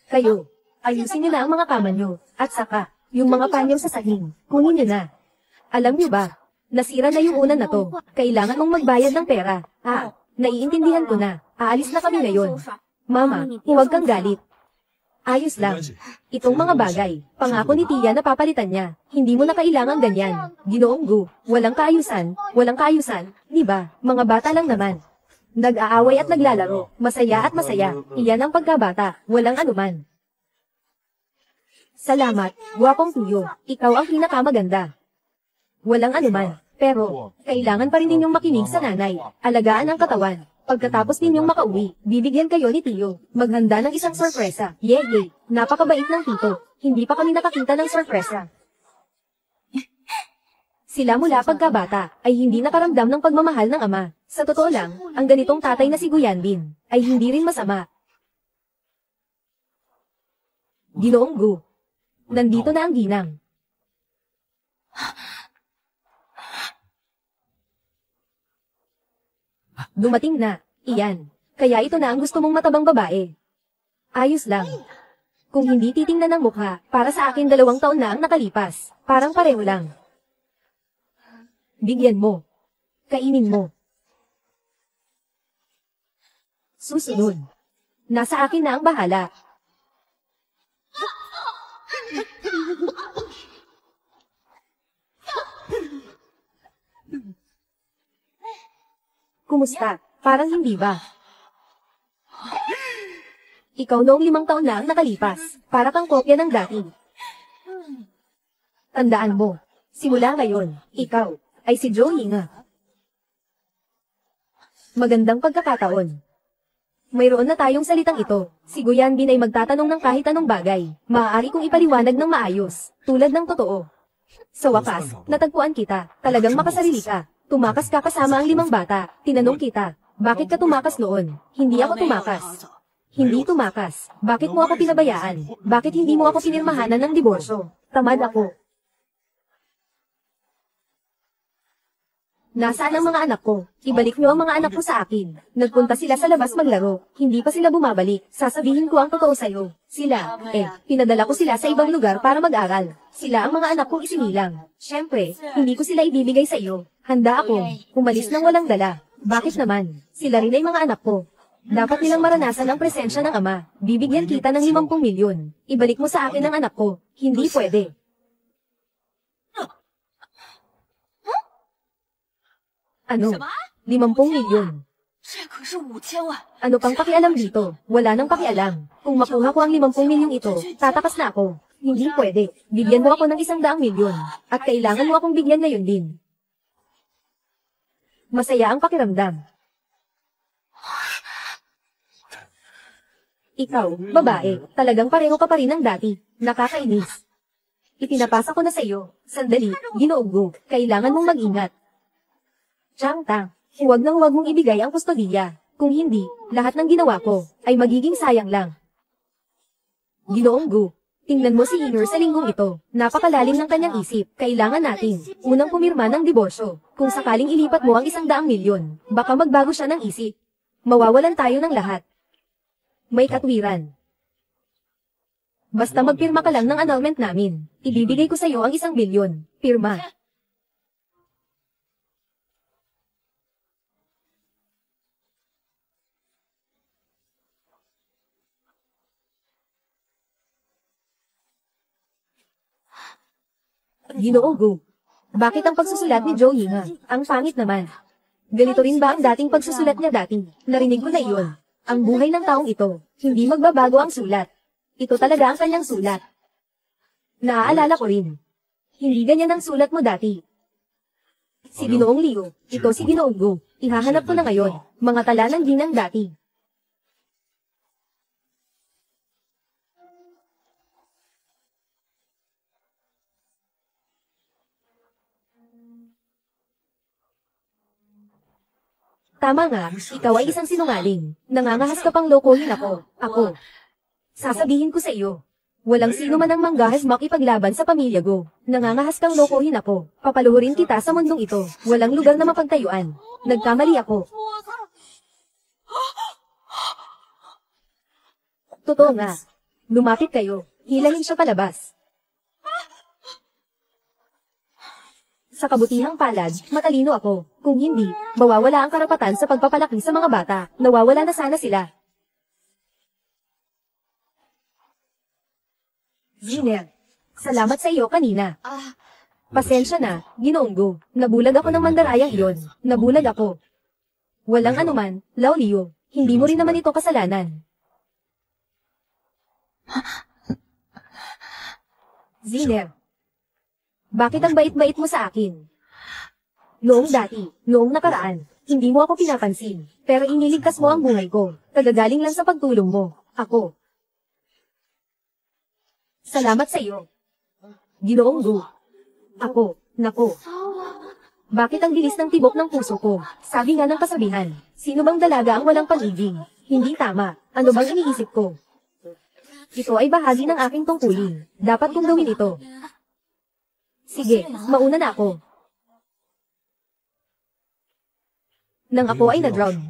Kayo, ayusin niyo na ang mga kama niyo. At saka, yung mga panyo sa sahig, kunin niyo na. Alam niyo ba, nasira na yung unan na to. Kailangan mong magbayad ng pera. Naiintindihan ko na. Aalis na kami ngayon. Mama, huwag kang galit. Ayos lang. Itong mga bagay, pangako ni Tia na papalitan niya. Hindi mo na kailangan ganyan. Ginoong Gu, walang kaayusan, di ba? Mga bata lang naman. Nag-aaway at naglalaro, masaya at masaya. Iyan ang pagkabata, walang anuman. Salamat, guwapong tuyo. Ikaw ang pinakamaganda. Walang anuman. Pero, kailangan pa rin ninyong makinig sa nanay. Alagaan ang katawan. Pagkatapos ninyong makauwi, bibigyan kayo ni Tio. Maghanda ng isang sorpresa. Yay! Napakabait ng tito. Hindi pa kami nakakita ng sorpresa. Sila mula pagkabata, ay hindi nakaramdam ng pagmamahal ng ama. Sa totoo lang, ang ganitong tatay na si Guyanbin, ay hindi rin masama. Ginoong Gu. Nandito na ang ginang. Dumating na, iyan. Kaya ito na ang gusto mong matabang babae. Ayos lang. Kung hindi titingnan ng mukha, para sa akin 2 taon na ang nakalipas. Parang pareho lang. Bigyan mo. Kainin mo. Susunod. Nasa akin na ang bahala. Kumusta? Parang hindi ba? Ikaw noong 5 taon na ang nakalipas. Para kang kopya ng dati. Tandaan mo, simula ngayon, ikaw, ay si Joe Yinga. Magandang pagkakataon. Mayroon na tayong salitang ito. Si Guyanbin ay magtatanong ng kahit anong bagay. Maaari kong ipaliwanag ng maayos, tulad ng totoo. Sa wakas, natagpuan kita. Talagang makasarili ka. Tumakas ka kasama ang 5 bata. Tinanong kita, bakit ka tumakas noon? Hindi ako tumakas. Hindi tumakas. Bakit mo ako pinabayaan? Bakit hindi mo ako pinirmahanan ng diborsyo? Tamad ako. Nasaan ang mga anak ko? Ibalik niyo ang mga anak ko sa akin. Nagpunta sila sa labas maglaro. Hindi pa sila bumabalik. Sasabihin ko ang totoo sa'yo. Sila, pinadala ko sila sa ibang lugar para mag-aral. Sila ang mga anak kong isinilang. Siyempre, hindi ko sila ibibigay sa iyo. Handa ako. Umalis nang walang dala. Bakit naman? Sila rin ay mga anak ko. Dapat nilang maranasan ang presensya ng ama. Bibigyan kita ng 50 milyon. Ibalik mo sa akin ang anak ko. Hindi pwede. Ano? 50 milyon. Ano pang pakialam dito? Wala nang pakialam. Kung makuha ko ang 50 milyong ito, tatakas na ako. Hindi pwede. Bigyan mo ako ng 100 milyon. At kailangan mo akong bigyan ngayon din. Masaya ang pakiramdam. Ikaw, babae, talagang pareho ka pa rin ng dati. Nakakainis. Ipinapasa ko na sa iyo. Sandali, Ginoong Gu, kailangan mong mag-ingat. Chang Tang, huwag mong ibigay ang kustodiya. Kung hindi, lahat ng ginawa ko ay magiging sayang lang. Ginoong Gu, tingnan mo si Inor sa linggong ito. Napakalalim ng kanyang isip. Kailangan natin unang pumirma ng diborsyo. Kung sakaling ilipat mo ang 100 milyon, baka magbago siya ng isip. Mawawalan tayo ng lahat. May katwiran. Basta magpirma ka lang ng annulment namin. Ibibigay ko sa iyo ang 1 bilyon. Pirma. Ginoo Gu. Bakit ang pagsusulat ni Joe Yinga? Ang pangit naman. Ganito rin ba ang dating pagsusulat niya dati? Narinig ko na iyon. Ang buhay ng taong ito, hindi magbabago ang sulat. Ito talaga ang kanyang sulat. Naaalala ko rin. Hindi ganyan ang sulat mo dati. Si Ginoong Liu, ito si Ginoong Gu. Ihahanap ko na ngayon, mga tala ng ginang dati. Tama nga, ikaw ay isang sinungaling. Nangangahas ka pang lokohin ako. Ako. Sasabihin ko sa iyo. Walang sino man ang manggahas makipaglaban sa pamilya ko. Nangangahas kang lokohin ako. Papaluhurin kita sa mundong ito. Walang lugar na mapagtayuan. Nagkamali ako. Totoo nga. Lumapit kayo. Hilahin siya palabas. Sa kabutihang palad, matalino ako. Kung hindi, mawawala ang karapatan sa pagpapalaki sa mga bata. Nawawala na sana sila. Ziner, salamat sa iyo kanina. Pasensya na, Ginoong Gu. Nabulag ako ng mandarayang iyon. Nabulag ako. Walang anuman, Lao Liu. Hindi mo rin naman ito kasalanan. Ziner, bakit ang bait-bait mo sa akin? Noong dati, noong nakaraan, hindi mo ako pinapansin, pero iniligtas mo ang buhay ko. Kagagaling lang sa pagtulong mo. Ako. Salamat sa iyo. Ginoong Gu. Ako. Nako. Bakit ang bilis ng tibok ng puso ko? Sabi nga ng kasabihan, sino bang dalaga ang walang pag-ibig? Hindi tama. Ano bang iniisip ko? Ito ay bahagi ng aking tungkulin. Dapat kong gawin ito. Sige, mauna na ako. Nang ako ay na-drown.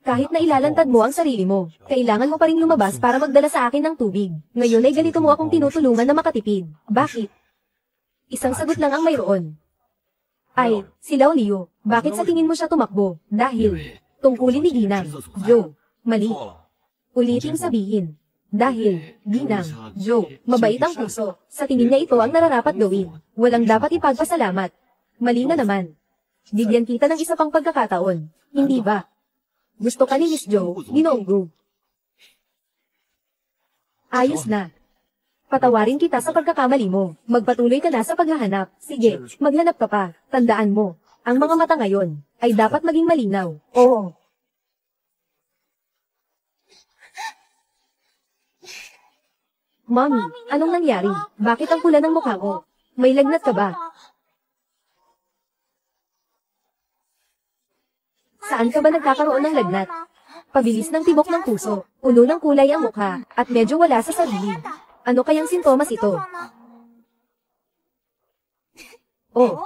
Kahit na ilalantad mo ang sarili mo, kailangan mo pa rin lumabas para magdala sa akin ng tubig. Ngayon ay ganito mo akong tinutulungan na makatipid. Bakit? Isang sagot lang ang mayroon. Ay, si Lao Liu, bakit sa tingin mo siya tumakbo? Dahil, tungkulin ni Ginang, Joe, mali. Uliting sabihin. Dahil, Ginang, Joe, mabait ang puso. Sa tingin niya ito ang nararapat gawin. Walang dapat ipagpasalamat. Mali na naman. Bigyan kita ng isa pang pagkakataon. Hindi ba? Gusto ka ni Miss Joe, Ginoong Gu. Ayos na. Patawarin kita sa pagkakamali mo. Magpatuloy ka na sa paghahanap. Sige, maghanap ka pa. Tandaan mo, ang mga mata ngayon ay dapat maging malinaw. Oo. Mommy, anong nangyari? Bakit ang pula ng mukha mo? May lagnat ka ba? Saan ka ba nagkakaroon ng lagnat? Pabilis ng tibok ng puso, puno ng kulay ang mukha, at medyo wala sa sarili. Ano kayang sintomas ito? Oh,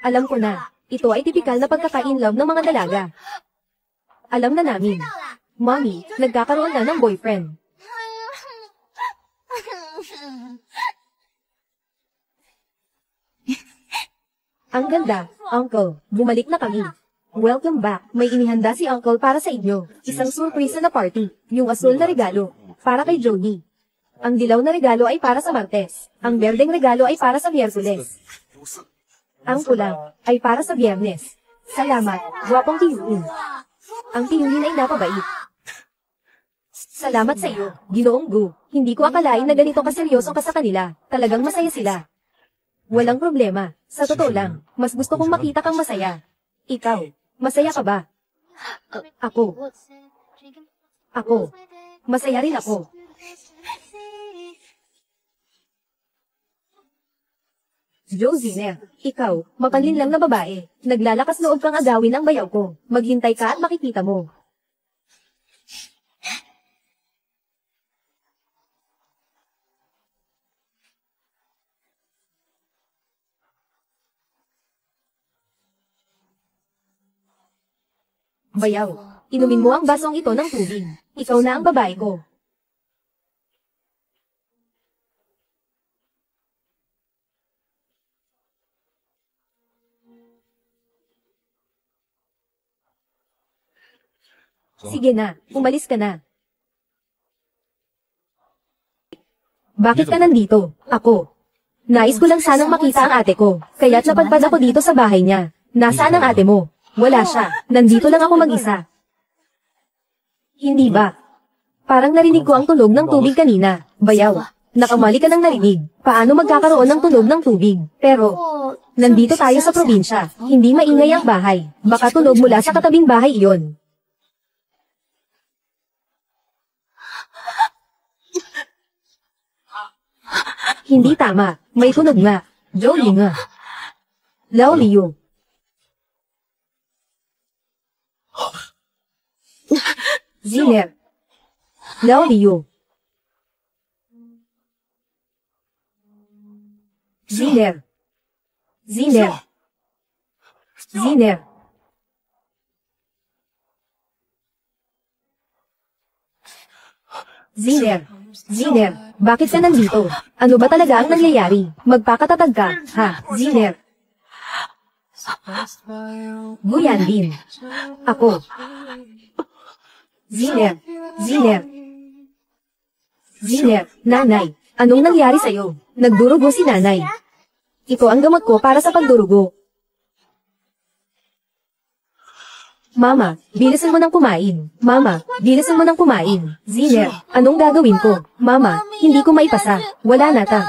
alam ko na. Ito ay tipikal na pagkaka-inlove ng mga dalaga. Alam na namin. Mommy, nagkakaroon na ng boyfriend. Ang ganda, Uncle. Bumalik na kami. Welcome back. May inihanda si Uncle para sa inyo. Isang surprise na party. Yung asul na regalo. Para kay Johnny. Ang dilaw na regalo ay para sa Martes. Ang berdeng regalo ay para sa Miyerkules. Ang pula ay para sa Biyernes. Salamat, gwapong tiyuin. Ang tiyuin ay napabait. Salamat sa iyo, Ginoong Gu. Hindi ko akalain na ganito kaseryoso ka sa kanila. Talagang masaya sila. Walang problema. Sa totoo lang, mas gusto kong makita kang masaya. Ikaw, masaya ka ba? Ako. Ako. Masaya rin ako. Joe Ziner, ikaw, mapanlin lang na babae. Naglalakas loob kang agawin ang bayaw ko. Maghintay ka at makikita mo. Bayaw, inumin mo ang basong ito ng tubig. Ikaw na ang babae ko. Sige na, umalis ka na. Bakit ka nandito? Ako. Nais ko lang sanang makita ang ate ko, kaya't napadpad ako dito sa bahay niya. Nasaan ang ate mo? Wala siya. Nandito lang ako mag-isa. Hindi ba? Parang narinig ko ang tunog ng tubig kanina. Bayaw. Nakamali ka ng narinig. Paano magkakaroon ng tunog ng tubig? Pero, nandito tayo sa probinsya. Hindi maingay ang bahay. Baka tunog mula sa katabing bahay iyon. Hindi tama. May tunog nga. Joey nga. Lao Liu. Ziner. Lao Liu. Ziner. Ziner. Ziner. Ziner. Ziner. Bakit ka nandito? Ano ba talaga ang nangyayari? Magpakatatag ka, ha, Ziner? Guyan din. Ako. Ziner. Ziner. Ziner. Nanay, anong nangyari sa'yo? Nagdurugo si nanay. Ito ang gamot ko para sa pagdurugo. Mama, bilisan mo nang kumain. Mama, bilisan mo nang kumain. Ziner, anong gagawin ko? Mama, hindi ko maipasa. Wala na ta.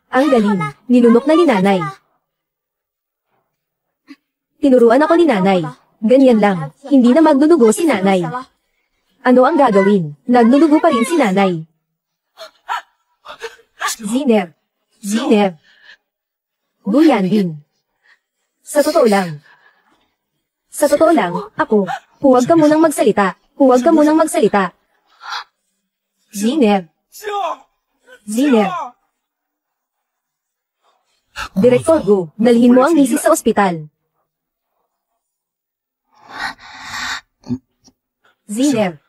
Ang galing. Nilunok na ni nanay. Tinuruan ako ni nanay. Ganyan lang. Hindi na magdudugo si nanay. Ano ang gagawin? Nagdudugo pa rin si nanay. Ziner. Ziner. Guyan din. Sa totoo lang. Sa totoo lang, ako. Huwag ka munang magsalita. Huwag ka munang magsalita. Ziner. Ziner. Direktor Gu, dalhin mo ang misis sa ospital. Ziner.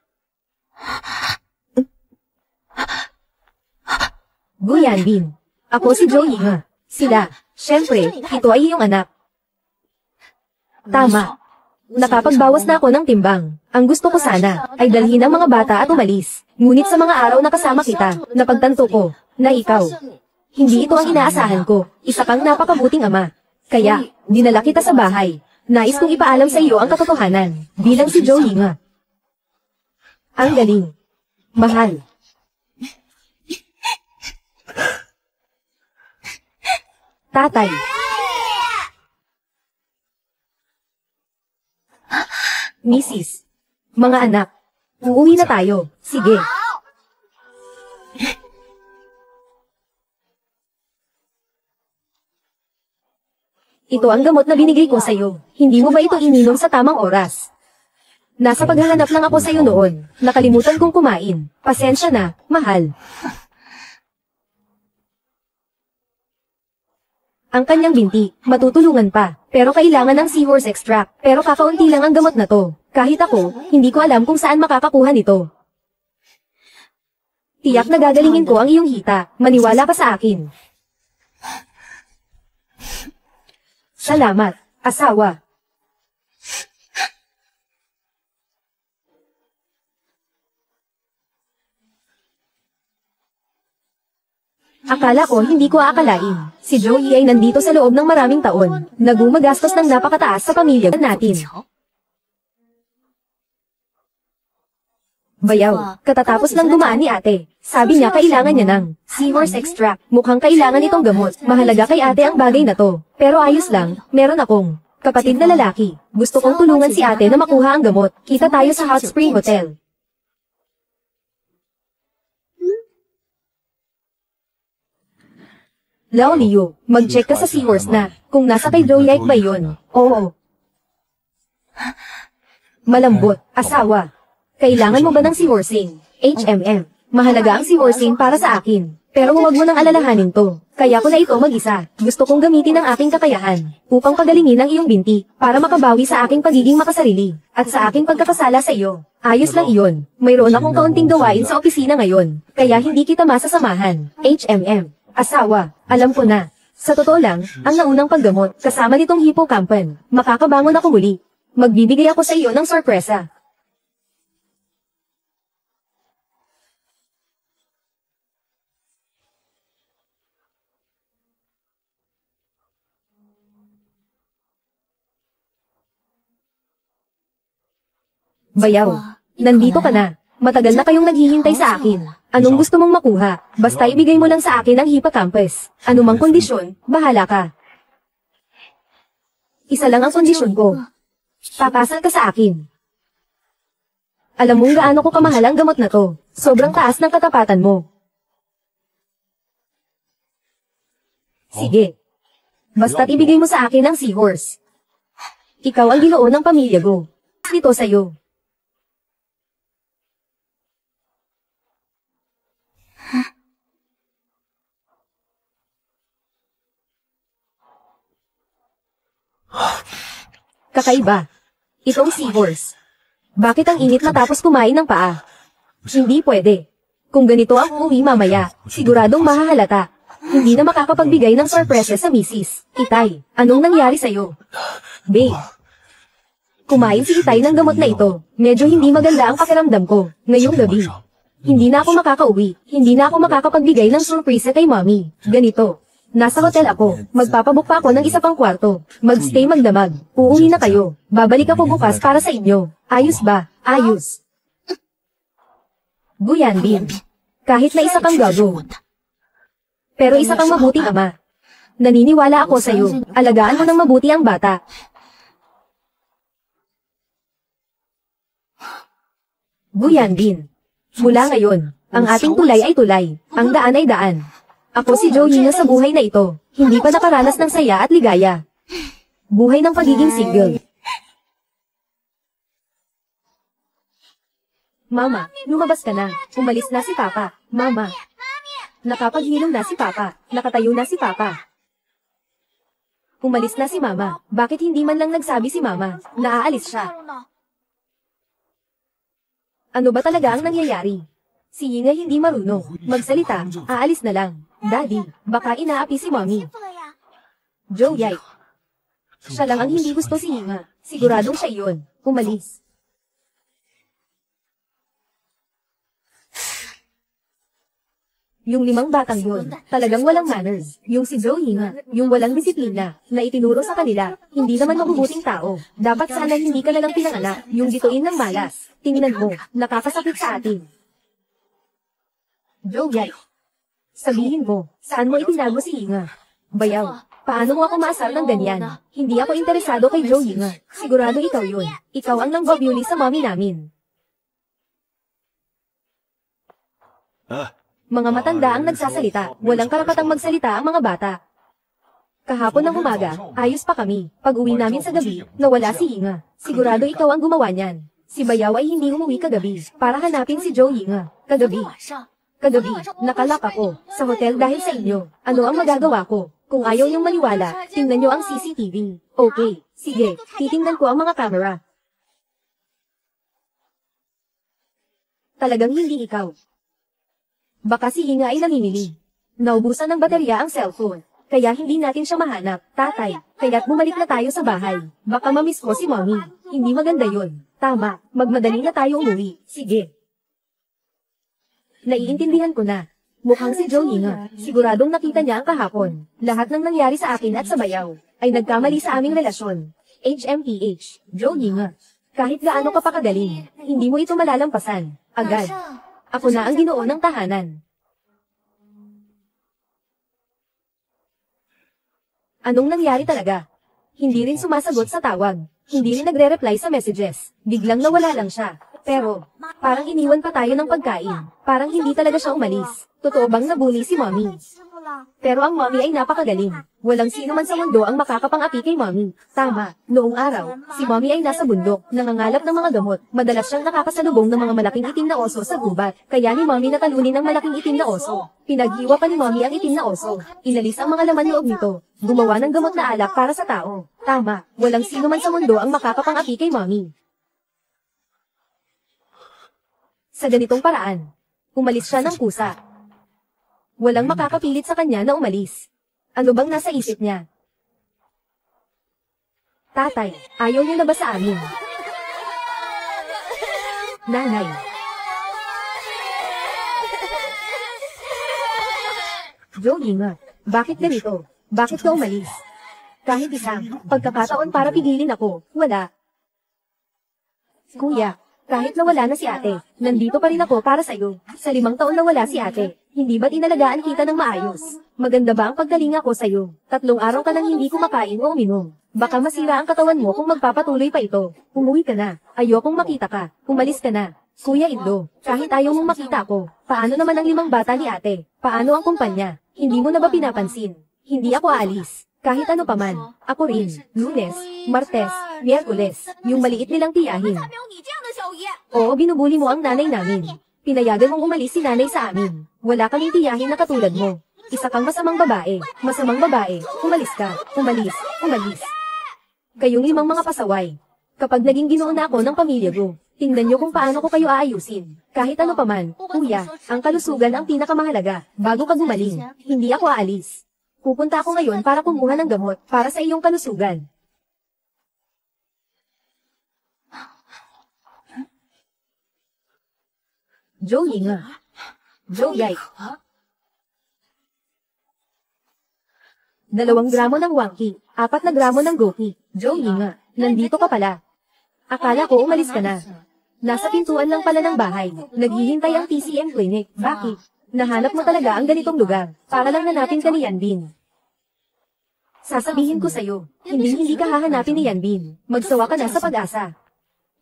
Guyan Bin. Ako si Joey nga. Sila. Siyempre, ito ay iyong anak. Tama. Nakapagbawas na ako ng timbang. Ang gusto ko sana, ay dalhin ang mga bata at umalis. Ngunit sa mga araw na kasama kita, napagtanto ko, na ikaw. Hindi ito ang inaasahan ko. Isa kang napakabuting ama. Kaya, dinala kita sa bahay. Nais kong ipaalam sa iyo ang katotohanan. Bilang si Joey nga. Ang galing. Mahal. Tatay. Mrs. Mga anak. Uuwi na tayo. Sige. Ito ang gamot na binigay ko sa'yo. Hindi mo ba ito ininom sa tamang oras? Nasa paghahanap lang ako sa'yo noon. Nakalimutan kong kumain. Pasensya na, mahal. Ang kanyang binti, matutulungan pa, pero kailangan ng seahorse extract, pero kakaunti lang ang gamot na to. Kahit ako, hindi ko alam kung saan makakakuha nito. Tiyak na gagalingin ko ang iyong hita, maniwala ka sa akin. Salamat, asawa. Akala ko hindi ko aakalain. Si Joey ay nandito sa loob ng maraming taon. Nagumagastos ng napakataas sa pamilya natin. Bayaw, katatapos lang dumaan ni ate. Sabi niya kailangan niya ng seahorse extract. Mukhang kailangan itong gamot. Mahalaga kay ate ang bagay na to. Pero ayos lang, meron akong kapatid na lalaki. Gusto kong tulungan si ate na makuha ang gamot. Kita tayo sa Hot Spring Hotel. Lao Liu, mag-check ka sa seahorse na, kung nasa kay Joey ba yun. Oo. Malambot, asawa. Kailangan mo ba ng seahorsing? HMM. Mahalaga ang seahorsing para sa akin. Pero huwag mo nang alalahanin to. Kaya ko na ito mag-isa. Gusto kong gamitin ang aking kakayahan, upang pagalingin ang iyong binti, para makabawi sa aking pagiging makasarili, at sa aking pagkakasala sa iyo. Ayos lang iyon. Mayroon akong kaunting gawain sa opisina ngayon, kaya hindi kita masasamahan. HMM. Asawa, alam ko na. Sa totoo lang, ang naunang paggamot, kasama nitong hippocampus, makakabangon ako muli. Magbibigay ako sa iyo ng sorpresa. Bayaw, nandito ka na. Matagal na kayong naghihintay sa akin. Anong gusto mong makuha? Basta ibigay mo lang sa akin ang hippocampus. Anumang kondisyon, bahala ka. Isa lang ang kondisyon ko. Papasal ka sa akin. Alam mong gaano ko kamahal ang gamot na to. Sobrang taas ng katapatan mo. Sige. Basta't ibigay mo sa akin ang seahorse. Ikaw ang ginoo ng pamilya ko. Dito sa'yo. Kakaiba. Itong seahorse. Bakit ang init matapos kumain ng paa? Hindi pwede. Kung ganito ang uuwi mamaya, siguradong mahahalata. Hindi na makakapagbigay ng sorpresa sa misis. Itay, anong nangyari sa'yo? Babe. Kumain si Itay ng gamot na ito. Medyo hindi maganda ang pakiramdam ko. Ngayong gabi. Hindi na ako makakauwi. Hindi na ako makakapagbigay ng sorpresa kay mommy. Ganito. Nasa hotel ako. Magpapabook pa ako ng isa pang kwarto. Magstay magdamag. Uuwi na kayo. Babalik ako bukas para sa inyo. Ayos ba? Ayos. Guyan, Bin. Kahit na isa kang gago. Pero isa kang mabuting ama. Naniniwala ako sa'yo. Alagaan mo ng mabuti ang bata. Guyan, Bin. Mula ngayon, ang ating tulay ay tulay. Ang daan ay daan. Ako si Joey na sa buhay na ito. Hindi pa nakaranas ng saya at ligaya. Buhay ng pagiging single. Mama, lumabas ka na. Umalis na si Papa. Mama. Nakapaghilom na si Papa. Nakatayo na si Papa. Umalis na si Mama. Bakit hindi man lang nagsabi si Mama? Naaalis siya. Ano ba talaga ang nangyayari? Si Ying ay hindi marunong magsalita. Aalis na lang. Daddy, baka inaapi si Mommy. Joey. Siya lang ang hindi gusto si Ying. Siguradong siya iyon. Umalis. Yung 5 batang yun, talagang walang manners. Yung si Joey yung walang disiplina, na itinuro sa kanila, hindi naman mabubuting tao. Dapat sana hindi ka nalang pinanganak, yung gituin ng malas. Tingnan mo, nakakasakit sa atin. Joey, sabihin mo, saan mo itinago si Ying? Bayaw, paano mo ako maasar ng ganyan? Hindi ako interesado kay Joey. Sigurado ikaw yun. Ikaw ang nang-babuli sa mommy namin. Mga matanda ang nagsasalita, walang karapatang magsalita ang mga bata. Kahapon ng umaga, ayos pa kami. Pag-uwi namin sa gabi, nawala si Ying. Sigurado ikaw ang gumawa niyan. Si Bayaw ay hindi umuwi kagabi, para hanapin si Joey. Kagabi, nakalak ako, sa hotel dahil sa inyo. Ano ang magagawa ko? Kung ayaw niyong maniwala, tingnan niyo ang CCTV. Okay, sige, titingnan ko ang mga camera. Talagang hindi ikaw. Baka si Ying ay namimili. Naubusan ng baterya ang cellphone, kaya hindi natin siya mahanap. Tatay, kaya't bumalik na tayo sa bahay. Baka mamiss ko si mommy. Hindi maganda yun. Tama, magmadali na tayo umuwi. Sige. Naiintindihan ko na. Mukhang si Joey siguradong nakita niya ang kahapon. Lahat ng nangyari sa akin at sa Bayaw ay nagkamali sa aming relasyon. HMPH, Joey kahit gaano ka pa kagaling, hindi mo ito malalampasan. Agad. Ako na ang ginoo ng tahanan. Anong nangyari talaga? Hindi rin sumasagot sa tawag. Hindi rin nagre-reply sa messages. Biglang nawala lang siya. Pero, parang iniwan pa tayo ng pagkain. Parang hindi talaga siya umalis. Totoo bang nabuli si mommy? Pero ang mommy ay napakagaling. Walang sino man sa mundo ang makakapang-api kay mommy. Tama, noong araw, si mommy ay nasa bundok, nangangalap ng mga gamot. Madalas siyang nakakasalubong ng mga malaking itim na oso sa gubat. Kaya ni mommy natalunin ang malaking itim na oso. Pinaghiwa pa ni mommy ang itim na oso. Inalis ang mga laman loob nito. Gumawa ng gamot na alak para sa tao. Tama, walang sino man sa mundo ang makakapang-api kay mommy. Sa ganitong paraan, umalis siya ng kusa. Walang makakapilit sa kanya na umalis. Ano bang nasa isip niya? Tatay, ayaw niyo na ba sa amin? Nanay. Joey bakit ganito? Bakit ka umalis? Kahit isang pagkakataon para pigilin ako, wala. Kuya, Kahit nawala na si ate, nandito pa rin ako para sa'yo. Sa 5 taon nawala si ate, hindi ba't inalagaan kita ng maayos? Maganda ba ang paggalinga ko sa'yo? 3 araw ka nang hindi kumakain o uminom. Baka masira ang katawan mo kung magpapatuloy pa ito. Umuwi ka na. Ayokong makita ka. Umalis ka na. Kuya Indo, kahit ayaw mong makita ako, paano naman ang 5 bata ni ate? Paano ang kumpanya? Hindi mo na ba pinapansin? Hindi ako aalis. Kahit ano paman. Ako rin. Lunes, Martes, Miyerkules. Yung maliit nilang tiyahin. Oo, binubuli mo ang nanay namin. Pinayagan mong umalis si nanay sa amin. Wala kaming tiyahin na katulad mo. Isa kang masamang babae. Masamang babae. Umalis ka. Umalis. Umalis. Kayong 5 mga pasaway. Kapag naging ginoo na ako ng pamilya ko, tingnan niyo kung paano ko kayo aayusin. Kahit ano paman, kuya, ang kalusugan ang pinakamahalaga. Bago ka gumaling, hindi ako aalis. Pupunta ako ngayon para kumuha ng gamot para sa iyong kalusugan. Joe Yinga. Joe Yai. 2 gramo ng Wangki, 4 na gramo ng Goki. Joe Yinga, nandito ka pala. Akala ko umalis ka na. Nasa pintuan lang pala ng bahay. Naghihintay ang TCM Clinic. Bakit? Nahanap mo talaga ang ganitong lugar para lang hanapin ka ni Yanbin. Sasabihin ko sa'yo, hindi ka hahanapin ni Yanbin. Magsawa ka na sa pag-asa.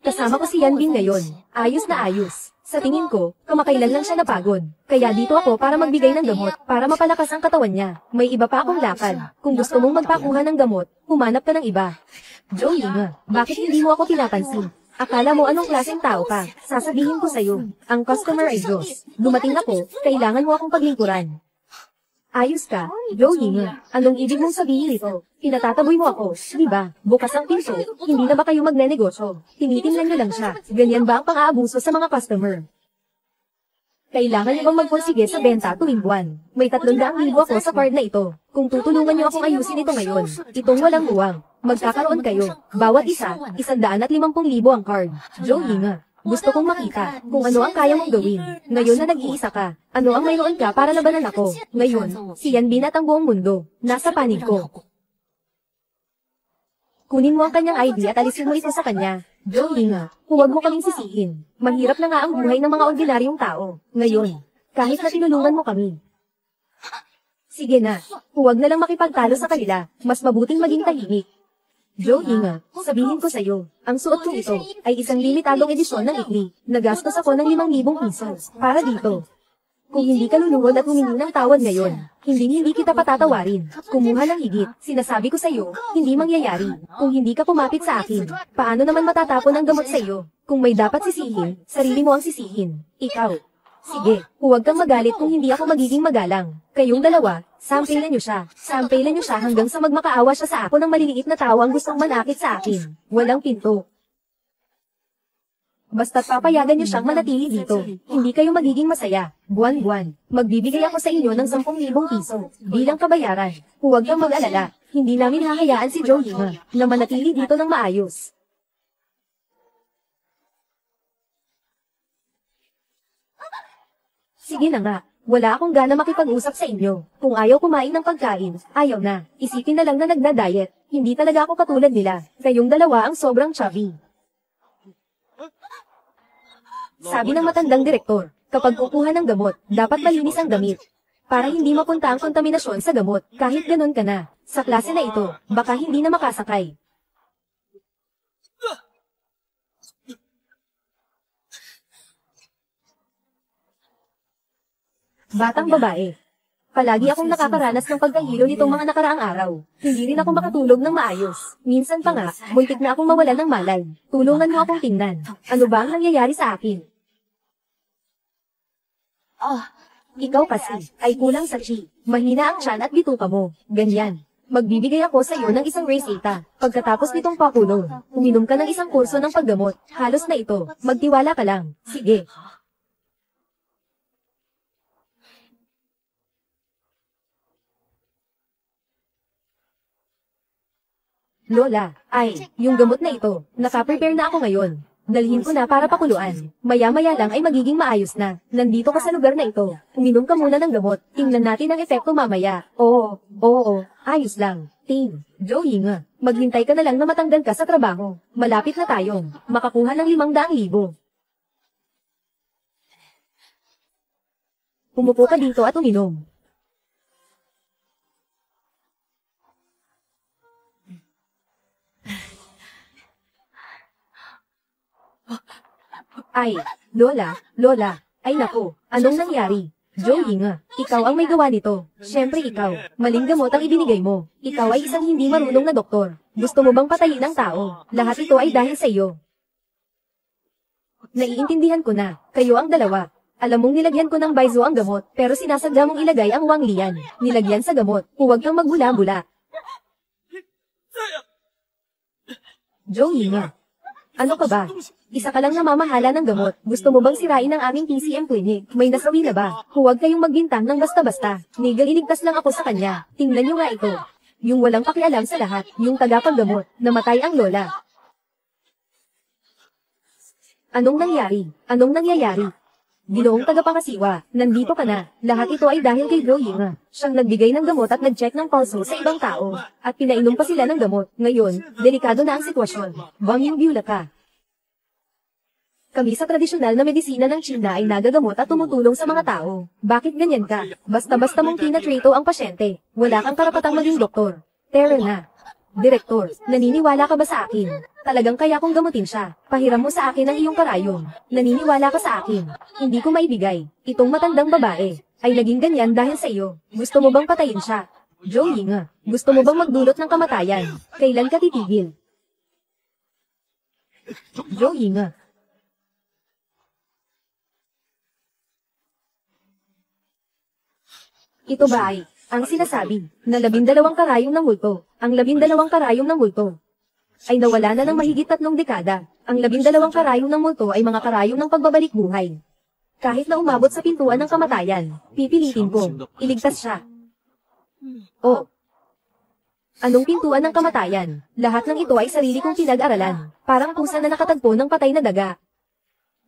Kasama ko si Yanbin ngayon. Ayos na ayos. Sa tingin ko, kamakailan lang siya napagod. Kaya dito ako para magbigay ng gamot, para mapalakas ang katawan niya. May iba pa akong lakad. Kung gusto mong magpakuha ng gamot, humanap ka ng iba. Joey nga, bakit hindi mo ako pinapansin? Akala mo anong klaseng tao ka? Sasabihin ko sa'yo, ang customer ay Diyos. Dumating ako, kailangan mo akong paglingkuran. Ayos ka, Joey nga. Anong ibig mong sabihin nito? Pinatataboy mo ako, di ba? Bukas ang pinto, hindi na ba kayo magnenegosyo? Tinitingnan niyo lang siya. Ganyan ba ang pang-aabuso sa mga customer? Kailangan niyo bang magpursige sa benta tuwing buwan? May 300,000 ako sa card na ito. Kung tutulungan niyo akong ayusin ito ngayon, itong walang uwang, magkakaroon kayo. Bawat isa, 150,000 ang card. Joey nga. Gusto kong makita kung ano ang kaya mong gawin. Ngayon na nag-iisa ka, ano ang mayroon ka para labanan ako? Ngayon, si Yanbin at ang buong mundo, nasa panig ko. Kunin mo ang kanyang ID at alisin mo ito sa kanya. Joey nga, huwag mo kaming sisihin. Mahirap na nga ang buhay ng mga ordinaryong tao. Ngayon, kahit na tinulungan mo kami. Sige na, huwag na lang makipagtalo sa kanila. Mas mabuting maging tahimik. Joey nga, sabihin ko sa'yo, ang suot ko ito ay isang limitadong edisyon ng ikli. Nagastos ako ng 5,000 piso para dito. Kung hindi ka luluhod at humingi ng tawad ngayon, hindi kita patatawarin. Kumuha ng higit, sinasabi ko sa'yo, hindi mangyayari. Kung hindi ka kumapit sa akin, paano naman matatapon ang gamot sa'yo? Kung may dapat sisihin, sarili mo ang sisihin. Ikaw. Sige, huwag kang magalit kung hindi ako magiging magalang. Kayong dalawa, sampilan niyo siya. Sampilan niyo siya hanggang sa magmakaawa siya sa ako ng maliliit na tao ang gustong manakit sa akin. Walang pinto. Basta't papayagan niyo siyang manatili dito. Hindi kayo magiging masaya. Buwan-buwan, magbibigay ako sa inyo ng 10,000 piso. Bilang kabayaran, huwag kang mag-alala. Hindi namin hahayaan si Joey na manatili dito ng maayos. Sige na nga, wala akong gana makipag-usap sa inyo. Kung ayaw kumain ng pagkain, ayaw na. Isipin na lang na nagda-diet. Hindi talaga ako katulad nila. Kayong dalawa ang sobrang chubby. Sabi ng matandang direktor, kapag kukuha ng gamot, dapat malinis ang gamit. Para hindi mapunta ang kontaminasyon sa gamot, kahit ganun ka na. Sa klase na ito, baka hindi na makasakay. Batang babae. Palagi akong nakakaranas ng pagkahilo nitong mga nakaraang araw. Hindi rin ako makatulog ng maayos. Minsan pa nga, muntik na akong mawalan ng malay. Tulungan mo akong tingnan. Ano ba ang nangyayari sa akin? Ikaw kasi, ay kulang sa chi. Mahina ang tiyan at bituka mo. Ganyan. Magbibigay ako sa iyo ng isang race eta. Pagkatapos nitong pakulong, uminom ka ng isang kurso ng paggamot. Halos na ito. Magtiwala ka lang. Sige. Lola, yung gamot na ito, nakaprepare na ako ngayon. Dalhin ko na para pakuluan. Maya-maya lang ay magiging maayos na. Nandito ka sa lugar na ito. Uminom ka muna ng gamot. Tingnan natin ang epekto mamaya. Oo, ayos lang. Ting, Joey nga. Maghintay ka na lang na matanggal ka sa trabaho. Malapit na tayong makakuha ng 500,000. Umupo ka dito at uminom. Ay, Lola, ay naku, anong nangyari? Joey nga, ikaw ang may gawa nito. Siyempre ikaw, maling gamot ang ibinigay mo. Ikaw ay isang hindi marunong na doktor. Gusto mo bang patayin ang tao? Lahat ito ay dahil sa iyo. Naiintindihan ko na, kayo ang dalawa. Alam mong nilagyan ko ng Baizo ang gamot, pero sinasadya mong ilagay ang Wang Lian. Nilagyan sa gamot, huwag kang magbula-bula. Joey nga. Ano ka ba? Isa ka lang namamahala ng gamot. Gusto mo bang sirain ang aming PCM clinic? May nasawi na ba? Huwag kayong magbintang ng basta-basta. Nigel, iligtas lang ako sa kanya. Tingnan nyo nga ito. Yung walang pakialam sa lahat, yung tagapaggamot, namatay ang lola. Anong nangyari? Anong nangyayari? Ginoong tagapangasiwa, nandito ka na. Lahat ito ay dahil kay Joey nga. Siyang nagbigay ng gamot at nag-check ng pulso sa ibang tao. At pinainom pa sila ng gamot. Ngayon, delikado na ang sitwasyon. Banging biula ka. Kami sa tradisyonal na medisina ng China ay nagagamot at tumutulong sa mga tao. Bakit ganyan ka? Basta-basta mong tinatrato ang pasyente. Wala kang karapatang maging doktor. Terror na. Direktor, naniniwala ka ba sa akin? Talagang kaya kong gamutin siya. Pahiram mo sa akin ang iyong karayom. Naniniwala ka sa akin. Hindi ko maibigay. Itong matandang babae ay naging ganyan dahil sa iyo. Gusto mo bang patayin siya? Joey nga, gusto mo bang magdulot ng kamatayan? Kailan ka titigil? Joey nga. Ito ba ay, ang sinasabi, na 12 karayom ng multo, ang 12 karayom ng multo, ay nawala na ng mahigit 3 dekada. Ang 12 karayom ng multo ay mga karayom ng pagbabalik buhay. Kahit na umabot sa pintuan ng kamatayan, pipilitin ko, iligtas siya. Oh. Anong pintuan ng kamatayan? Lahat ng ito ay sarili kong pinag-aralan, parang pusa na nakatagpo ng patay na daga.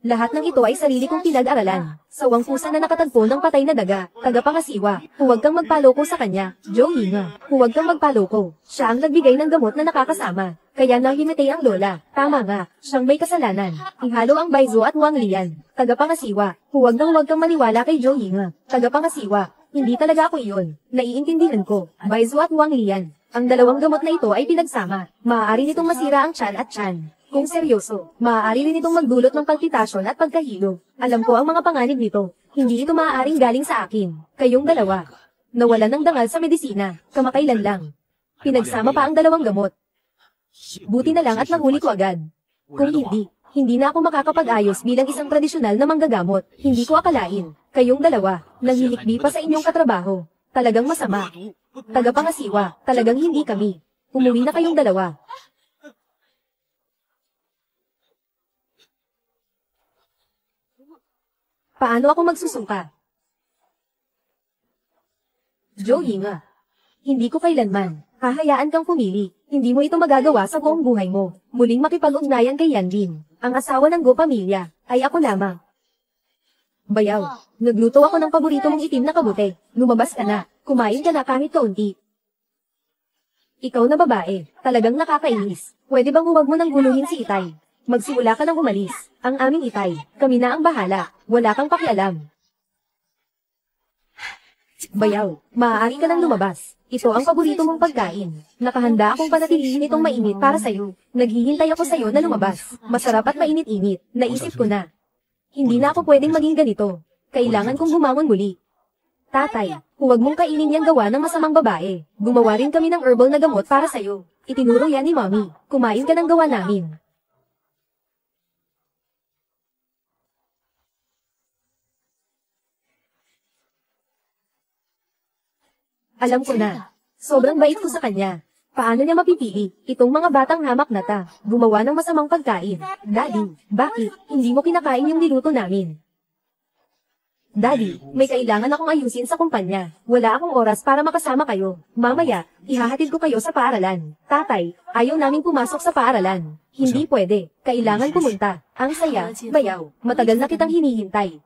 Lahat ng ito ay sarili kong pinag-aralan. Sawang pusa na nakatagpo ng patay na daga, tagapangasiwa. Huwag kang magpaloko sa kanya. Joey nga, huwag kang magpaloko. Siya ang nagbigay ng gamot na nakakasama. Kaya nahimatay ang lola. Tama nga, siyang may kasalanan. Ihalo ang Baizo at Wang Lian. Tagapangasiwa, huwag kang maniwala kay Joey nga. Tagapangasiwa, hindi talaga ako iyon. Naiintindihan ko. Baizo at Wang Lian. Ang dalawang gamot na ito ay pinagsama. Maaari nitong masira ang tiyan at tiyan. Kung seryoso, maaari rin itong magdulot ng palpitasyon at pagkahilo. Alam ko ang mga panganib nito. Hindi ito maaaring galing sa akin. Kayong dalawa. Nawalan ng dangal sa medisina. Kamakailan lang. Pinagsama pa ang dalawang gamot. Buti na lang at nahuli ko agad. Kung hindi na ako makakapag-ayos bilang isang tradisyonal na manggagamot. Hindi ko akalain. Kayong dalawa, nanghilikbi pa sa inyong katrabaho. Talagang masama. Tagapangasiwa, talagang hindi kami. Umuwi na kayong dalawa. Paano ako magsusuka? Joey nga. Hindi ko kailanman. Hahayaan kang pumili. Hindi mo ito magagawa sa buong buhay mo. Muling makipag-ugnayan kay Yanbin. Ang asawa ng Go Pamilya ay ako lamang. Bayaw, nagluto ako ng paborito mong itim na kabute. Lumabas ka na. Kumain ka na kahit kaunti. Ikaw na babae, talagang nakakainis. Pwede bang huwag mo nang guluhin si Itay? Magsimula ka nang umalis. Ang aming Itay, kami na ang bahala. Wala kang pakialam. Bayaw, maaari ka nang lumabas. Ito ang paborito mong pagkain. Nakahanda akong panatilihin itong mainit para sa'yo. Naghihintay ako sa'yo na lumabas. Masarap at mainit-init. Naisip ko na. Hindi na ako pwedeng maging ganito. Kailangan kong bumangon muli. Tatay, huwag mong kainin yang gawa ng masamang babae. Gumawa rin kami ng herbal na gamot para sa'yo. Itinuro yan ni Mommy. Kumain ka ng gawa namin. Alam ko na. Sobrang bait ko sa kanya. Paano niya mapipili? Itong mga batang hamak na ta. Gumawa ng masamang pagkain. Daddy, bakit? Hindi mo kinakain yung niluto namin. Daddy, may kailangan akong ayusin sa kumpanya. Wala akong oras para makasama kayo. Mamaya, ihahatid ko kayo sa paaralan. Tatay, ayaw naming pumasok sa paaralan. Hindi pwede. Kailangan pumunta. Ang saya, bayaw. Matagal na kitang hinihintay.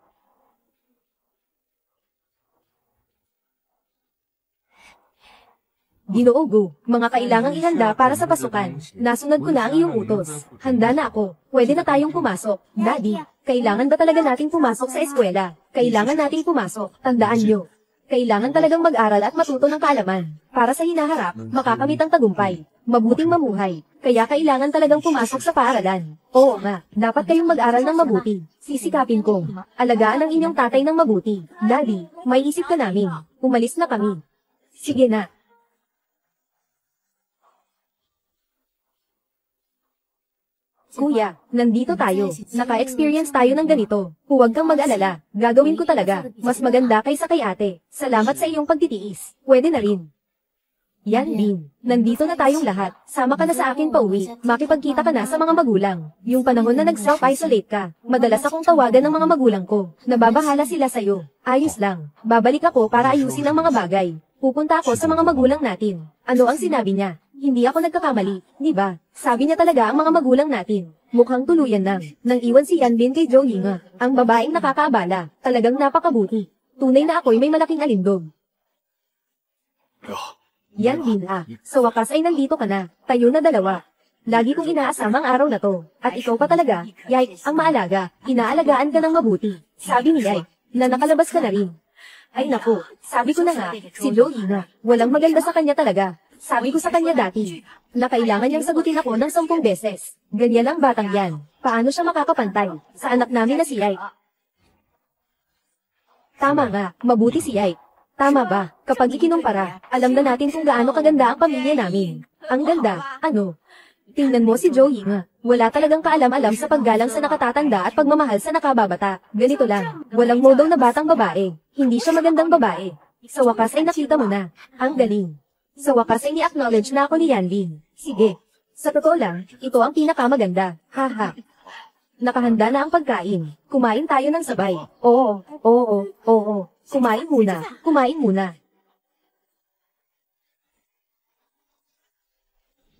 Ginoo Go, mga kailangang ihanda para sa pasukan. Nasunod ko na ang iyong utos. Handa na ako. Pwede na tayong pumasok. Daddy, Kailangan ba talaga nating pumasok sa eskwela? Kailangan nating pumasok. Tandaan nyo. Kailangan talagang mag-aral at matuto ng kaalaman. Para sa hinaharap, makakamit ang tagumpay. Mabuting mamuhay. Kaya kailangan talagang pumasok sa paaralan. Oo nga, dapat kayong mag-aral ng mabuti. Sisikapin kong alagaan ang inyong tatay ng mabuti. Daddy, may isip ka namin. Umalis na kami. Sige na. Kuya, nandito tayo. Naka-experience tayo ng ganito. Huwag kang mag-alala. Gagawin ko talaga. Mas maganda kaysa kay ate. Salamat sa iyong pagtitiis. Pwede na rin. Yan din. Nandito na tayong lahat. Sama ka na sa akin pauwi. Makipagkita ka na sa mga magulang. Yung panahon na nag-self-isolate ka, madalas akong tawagan ng mga magulang ko. Nababahala sila sa'yo. Ayos lang. Babalik ako para ayusin ang mga bagay. Pupunta ako sa mga magulang natin. Ano ang sinabi niya? Hindi ako nagkakamali, di ba? Sabi niya talaga ang mga magulang natin. Mukhang tuluyan nang iwan si Yanbin kay Joe Yinga. Ang babaeng nakakaabala. Talagang napakabuti. Tunay na ako'y may malaking alindog. Yanbin sa wakas ay nandito ka na. Tayo na dalawa. Lagi kong inaasam ang araw na to. At ikaw pa talaga, Yike, ang maalaga. Inaalagaan ka ng mabuti. Sabi ni Yike, na nakalabas ka na rin. Ay naku, sabi ko na nga, si Joe Yinga, walang maganda sa kanya talaga. Sabi ko sa kanya dati, na kailangan niyang sagutin ako ng 10 beses. Ganyan ang batang yan. Paano siya makakapantay sa anak namin na si Yike? Tama nga, mabuti si Yike. Tama ba, kapag ikinumpara, alam na natin kung gaano kaganda ang pamilya namin. Ang ganda, ano? Tingnan mo si Joe Yinga. Wala talagang kaalam-alam sa paggalang sa nakatatanda at pagmamahal sa nakababata. Ganito lang, walang modong na batang babae. Hindi siya magandang babae. Sa wakas ay nakita mo na. Ang galing. Sa wakas ay ni-acknowledge na ako ni Yanbin. Sige. Sa totoo lang, ito ang pinakamaganda. Haha. Nakahanda na ang pagkain. Kumain tayo ng sabay. Oo. Kumain muna.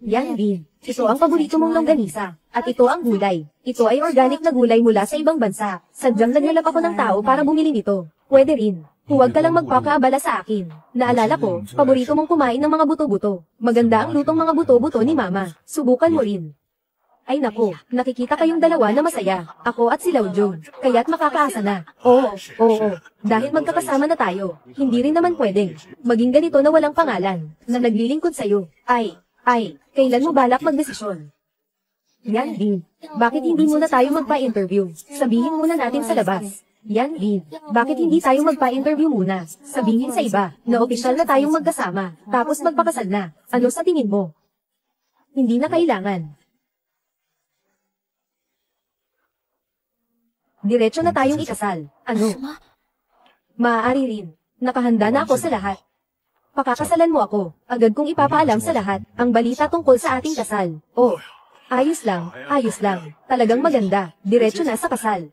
Yanbin, ito ang paborito mong longganisa. At ito ang gulay. Ito ay organic na gulay mula sa ibang bansa. Sadyang naglalap ako ng tao para bumili nito. Pwede rin. Huwag ka lang magpakaabala sa akin. Naalala ko, paborito mong kumain ng mga buto-buto. Maganda ang lutong mga buto-buto ni Mama. Subukan mo rin. Ay naku, nakikita kayong dalawa na masaya. Ako at si Laujo. Kaya't makakaasa na. Oo. Dahil magkakasama na tayo. Hindi rin naman pwedeng maging ganito na walang pangalan. Na naglilingkod sa'yo. Ay, kailan mo balak magdesisyon? Yanbin, bakit hindi muna tayo magpa-interview? Sabihin muna natin sa labas. Yanbin, bakit hindi tayo magpa-interview muna? Sabihin sa iba, na opisyal na tayong magkasama, tapos magpakasal na. Ano sa tingin mo? Hindi na kailangan. Diretso na tayong ikasal. Ano? Maaari rin. Nakahanda na ako sa lahat. Pakakasalan mo ako. Agad kong ipapaalam sa lahat ang balita tungkol sa ating kasal. Oh, ayos lang. Talagang maganda. Diretso na sa kasal.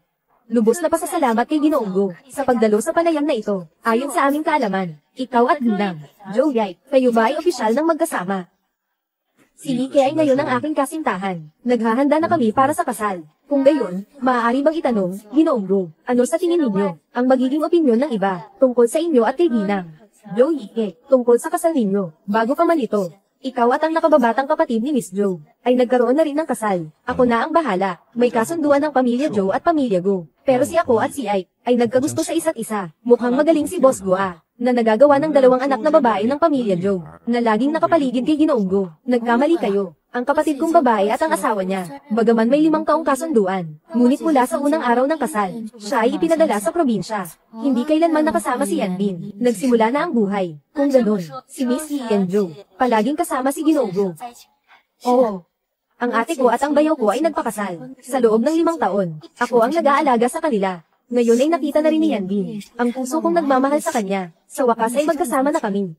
Lubos na pasasalamat kay Ginoong Go sa pagdalo sa panayam na ito. Ayon sa aming kaalaman, ikaw at Ginang, Joe Yike, kayo ba ay opisyal ng magkasama? Si Nike ay ngayon ang aking kasintahan. Naghahanda na kami para sa kasal. Kung gayon, maaari bang itanong, Ginoong Go, ano sa tingin ninyo ang magiging opinyon ng iba tungkol sa inyo at kay Ginang? Joe Yike, tungkol sa kasal ninyo, bago pa man ito. Ikaw at ang nakababatang kapatid ni Miss Joe ay nagkaroon na rin ng kasal. Ako na ang bahala. May kasunduan ng pamilya Joe at pamilya Go. Pero si ako at si Ike ay nagkagusto sa isa't isa. Mukhang magaling si Boss Go na nagagawa ng 2 anak na babae ng pamilya Joe na laging nakapaligid kay Ginoong Go. Nagkamali kayo. Ang kapatid kong babae at ang asawa niya, bagaman may 5 taong kasunduan. Ngunit mula sa unang araw ng kasal, siya ay ipinadala sa probinsya. Hindi kailanman nakasama si Yanbin. Nagsimula na ang buhay. Kung ganun, si Miss Lee and Joe, palaging kasama si Ginoong Go. Oo. Ang ate ko at ang bayaw ko ay nagpakasal. Sa loob ng 5 taon, ako ang nag-aalaga sa kanila. Ngayon ay nakita na rin ni Yanbin. Ang puso kong nagmamahal sa kanya. Sa wakas ay magkasama na kami.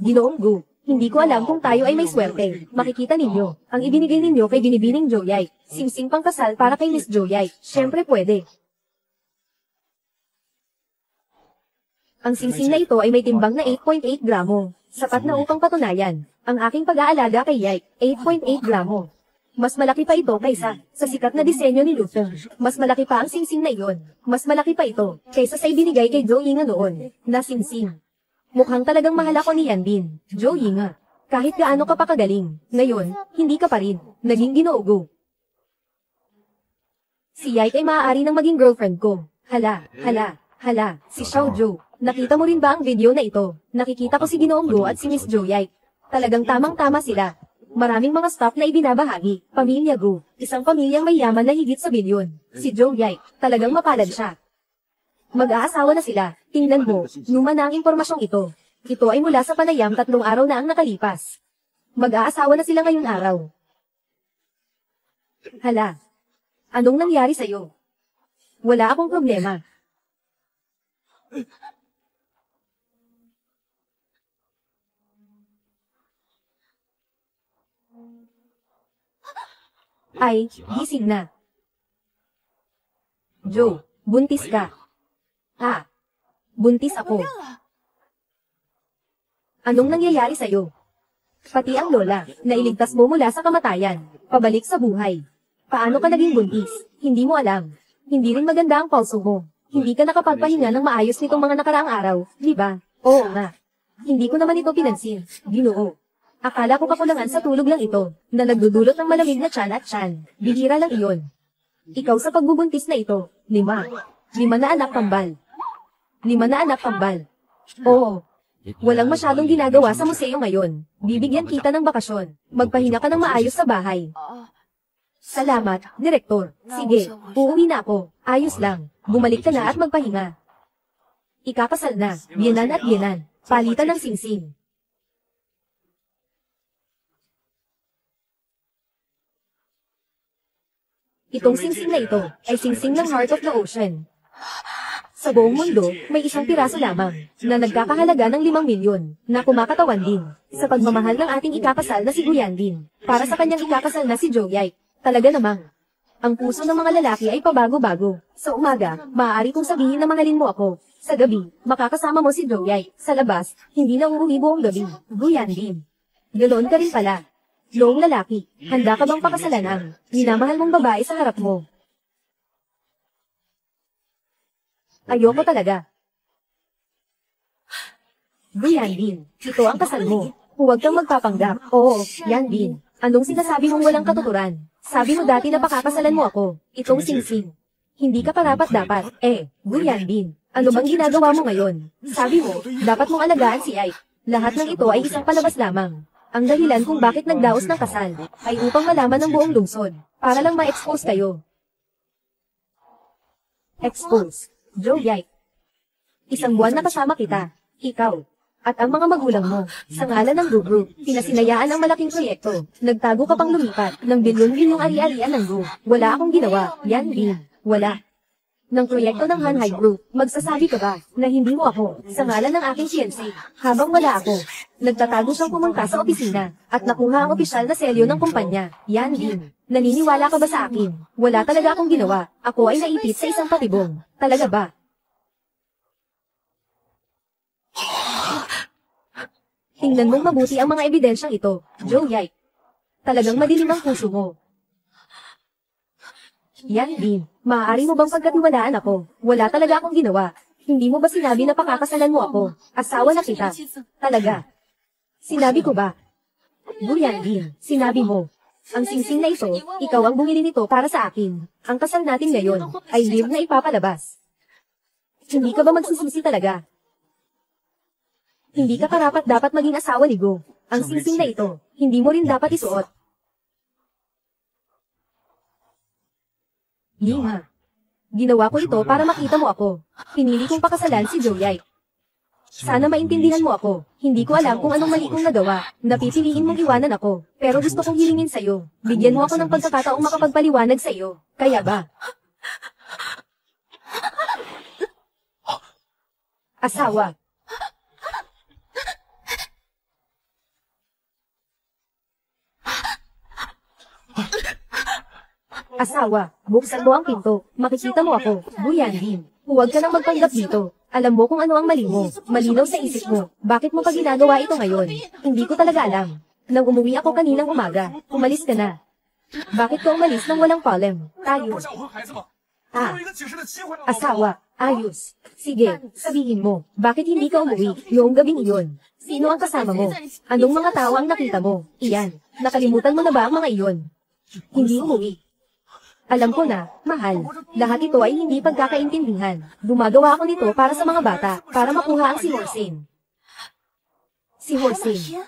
Ginoong Go, hindi ko alam kung tayo ay may swerte. Makikita ninyo, ang ibinigay ninyo kay Binibining Joe Yike. Singsing pangkasal para kay Miss Joe Yike. Siyempre pwede. Ang singsing na ito ay may timbang na 8.8 gramo. Sapat na upang patunayan ang aking pag-aalaga kay Yike. 8.8 gramo. Mas malaki pa ito kaysa sa sikat na disenyo ni Luther. Mas malaki pa ang singsing na iyon. Mas malaki pa ito kaysa sa ibinigay kay Joe Yinga noon na singsing. Mukhang talagang mahal ako ni Yanbin, Joe Yinga. Kahit gaano ka pa kagaling, ngayon, hindi ka pa rin, naging Ginoo Go. Si Yike ay maaari nang maging girlfriend ko. Hala, si Xiaoju. Nakita mo rin ba ang video na ito? Nakikita ko si Ginoong Go at si Miss Jo Yike. Talagang tamang-tama sila. Maraming mga stock na ibinabahagi. Pamilya Go, isang pamilyang may yaman na higit sa bilyon. Si Jo Yike, talagang mapalad siya. Mag-aasawa na sila. Tingnan mo, luma na ang impormasyong ito. Ito ay mula sa panayam 3 araw na ang nakalipas. Mag-aasawa na sila ngayong araw. Hala, anong nangyari sa'yo? Wala akong problema. Ay, gising na. Joe, buntis ka. Ah, buntis ako. Anong nangyayari sa'yo? Pati ang lola, nailigtas mo mula sa kamatayan, pabalik sa buhay. Paano ka naging buntis? Hindi mo alam. Hindi rin maganda ang pulso mo. Hindi ka nakapagpahinga ng maayos nitong mga nakaraang araw, di ba? Oo nga. Hindi ko naman ito pinansin, Ginoo. Akala ko kakulangan sa tulog lang ito, na nagdudulot ng malamig na tiyan at tiyan. Bihira lang iyon. Ikaw sa pagbubuntis na ito, 5. 5 na anak kambal. 5 na anak kambal. Oo. Walang masyadong ginagawa sa museo ngayon. Bibigyan kita ng bakasyon. Magpahinga ka ng maayos sa bahay. Salamat, Direktor. Sige, uuwi na ako. Ayos lang. Bumalik ka na at magpahinga. Ikakasal na, biyenan at biyenan. Palitan ng singsing. Itong singsing na ito ay singsing ng Heart of the Ocean. Sa buong mundo, may isang piraso lamang na nagkakahalaga ng 5 milyon na kumakatawan din sa pagmamahal ng ating ikakasal na si Guyan din para sa kanyang ikakasal na si Jo Yike. Talaga namang, ang puso ng mga lalaki ay pabago-bago. Sa umaga, maaari kong sabihin na mahalin mo ako. Sa gabi, makakasama mo si Jo Yike. Sa labas, hindi na uuwi buong gabi. Guyan din. Ganoon ka rin pala. Noong lalaki, handa ka bang pakasalan ang minamahal mong babae sa harap mo? Ayoko talaga. Yan din. Ito ang kasal mo. Huwag kang magpapanggap. Oo, yan din. Anong sinasabi mong walang katuturan? Sabi mo dati na pakakasalan mo ako. Itong singsing. Hindi ka parapat-dapat. Guyan din. Ano bang ginagawa mo ngayon? Sabi mo, dapat mong alagaan si Ike. Lahat ng ito ay isang palabas lamang. Ang dahilan kung bakit nagdaos ng kasal, ay upang malaman ng buong lungsod, para lang ma-expose kayo. Expose. Jo Yike. Isang buwan na kasama kita, ikaw, at ang mga magulang mo, sa ngalan ng Group, pinasinayaan ang malaking proyekto. Nagtago ka pang lumipat, ng bilyon-bilyong ari-arian ng Group. Wala akong ginawa, yan din, wala. Ng proyekto ng Hanhai Group, magsasabi ka ba na hindi mo ako, sa ngalan ng aking fiancé, habang wala ako. Nagtatago siyang pumunta sa opisina, at nakuha ang opisyal na selyo ng kumpanya. Yan din. Naniniwala ka ba sa akin? Wala talaga akong ginawa. Ako ay naipit sa isang patibong. Talaga ba? Tingnan mong mabuti ang mga ebidensyang ito, Jo Yike. Talagang madilim ang puso mo. Yan din. Maaari mo bang pagkatiwalaan ako? Wala talaga akong ginawa. Hindi mo ba sinabi na pakakasalan mo ako? Asawa na kita. Talaga. Sinabi ko ba? Guyan din. Sinabi mo. Ang singsing na ito, ikaw ang bumili nito para sa akin. Ang kasal natin ngayon ay live na ipapalabas. Hindi ka ba magsisisi talaga? Hindi ka karapat dapat maging asawa ni Go. Ang singsing na ito, hindi mo rin dapat isuot. Nga. Ginawa ko ito para makita mo ako. Pinili kong pakasalan si Jo Yike. Sana maintindihan mo ako. Hindi ko alam kung anong mali kong nagawa. Napipiliin mong iwanan ako. Pero gusto kong hilingin sa'yo. Bigyan mo ako ng pagkakataong makapagpaliwanag sa'yo. Kaya ba? Asawa. Asawa, buksan mo ang pinto. Makikita mo ako. Guyan din. Huwag ka nang magpanggap dito. Alam mo kung ano ang mali mo. Malinaw sa isip mo. Bakit mo pa ginagawa ito ngayon? Hindi ko talaga alam. Nang umuwi ako kaninang umaga, umalis ka na. Bakit ka umalis nang walang problem? Tayo. Asawa, ayos. Sige, sabihin mo. Bakit hindi ka umuwi noong gabing iyon? Sino ang kasama mo? Anong mga tao ang nakita mo? Iyan. Nakalimutan mo na ba ang mga iyon? Hindi umuwi. Alam ko na, mahal. Lahat ito ay hindi pagkakaintindihan. Gumagawa ako nito para sa mga bata, para makuha ang si Horsin. Si Horsin.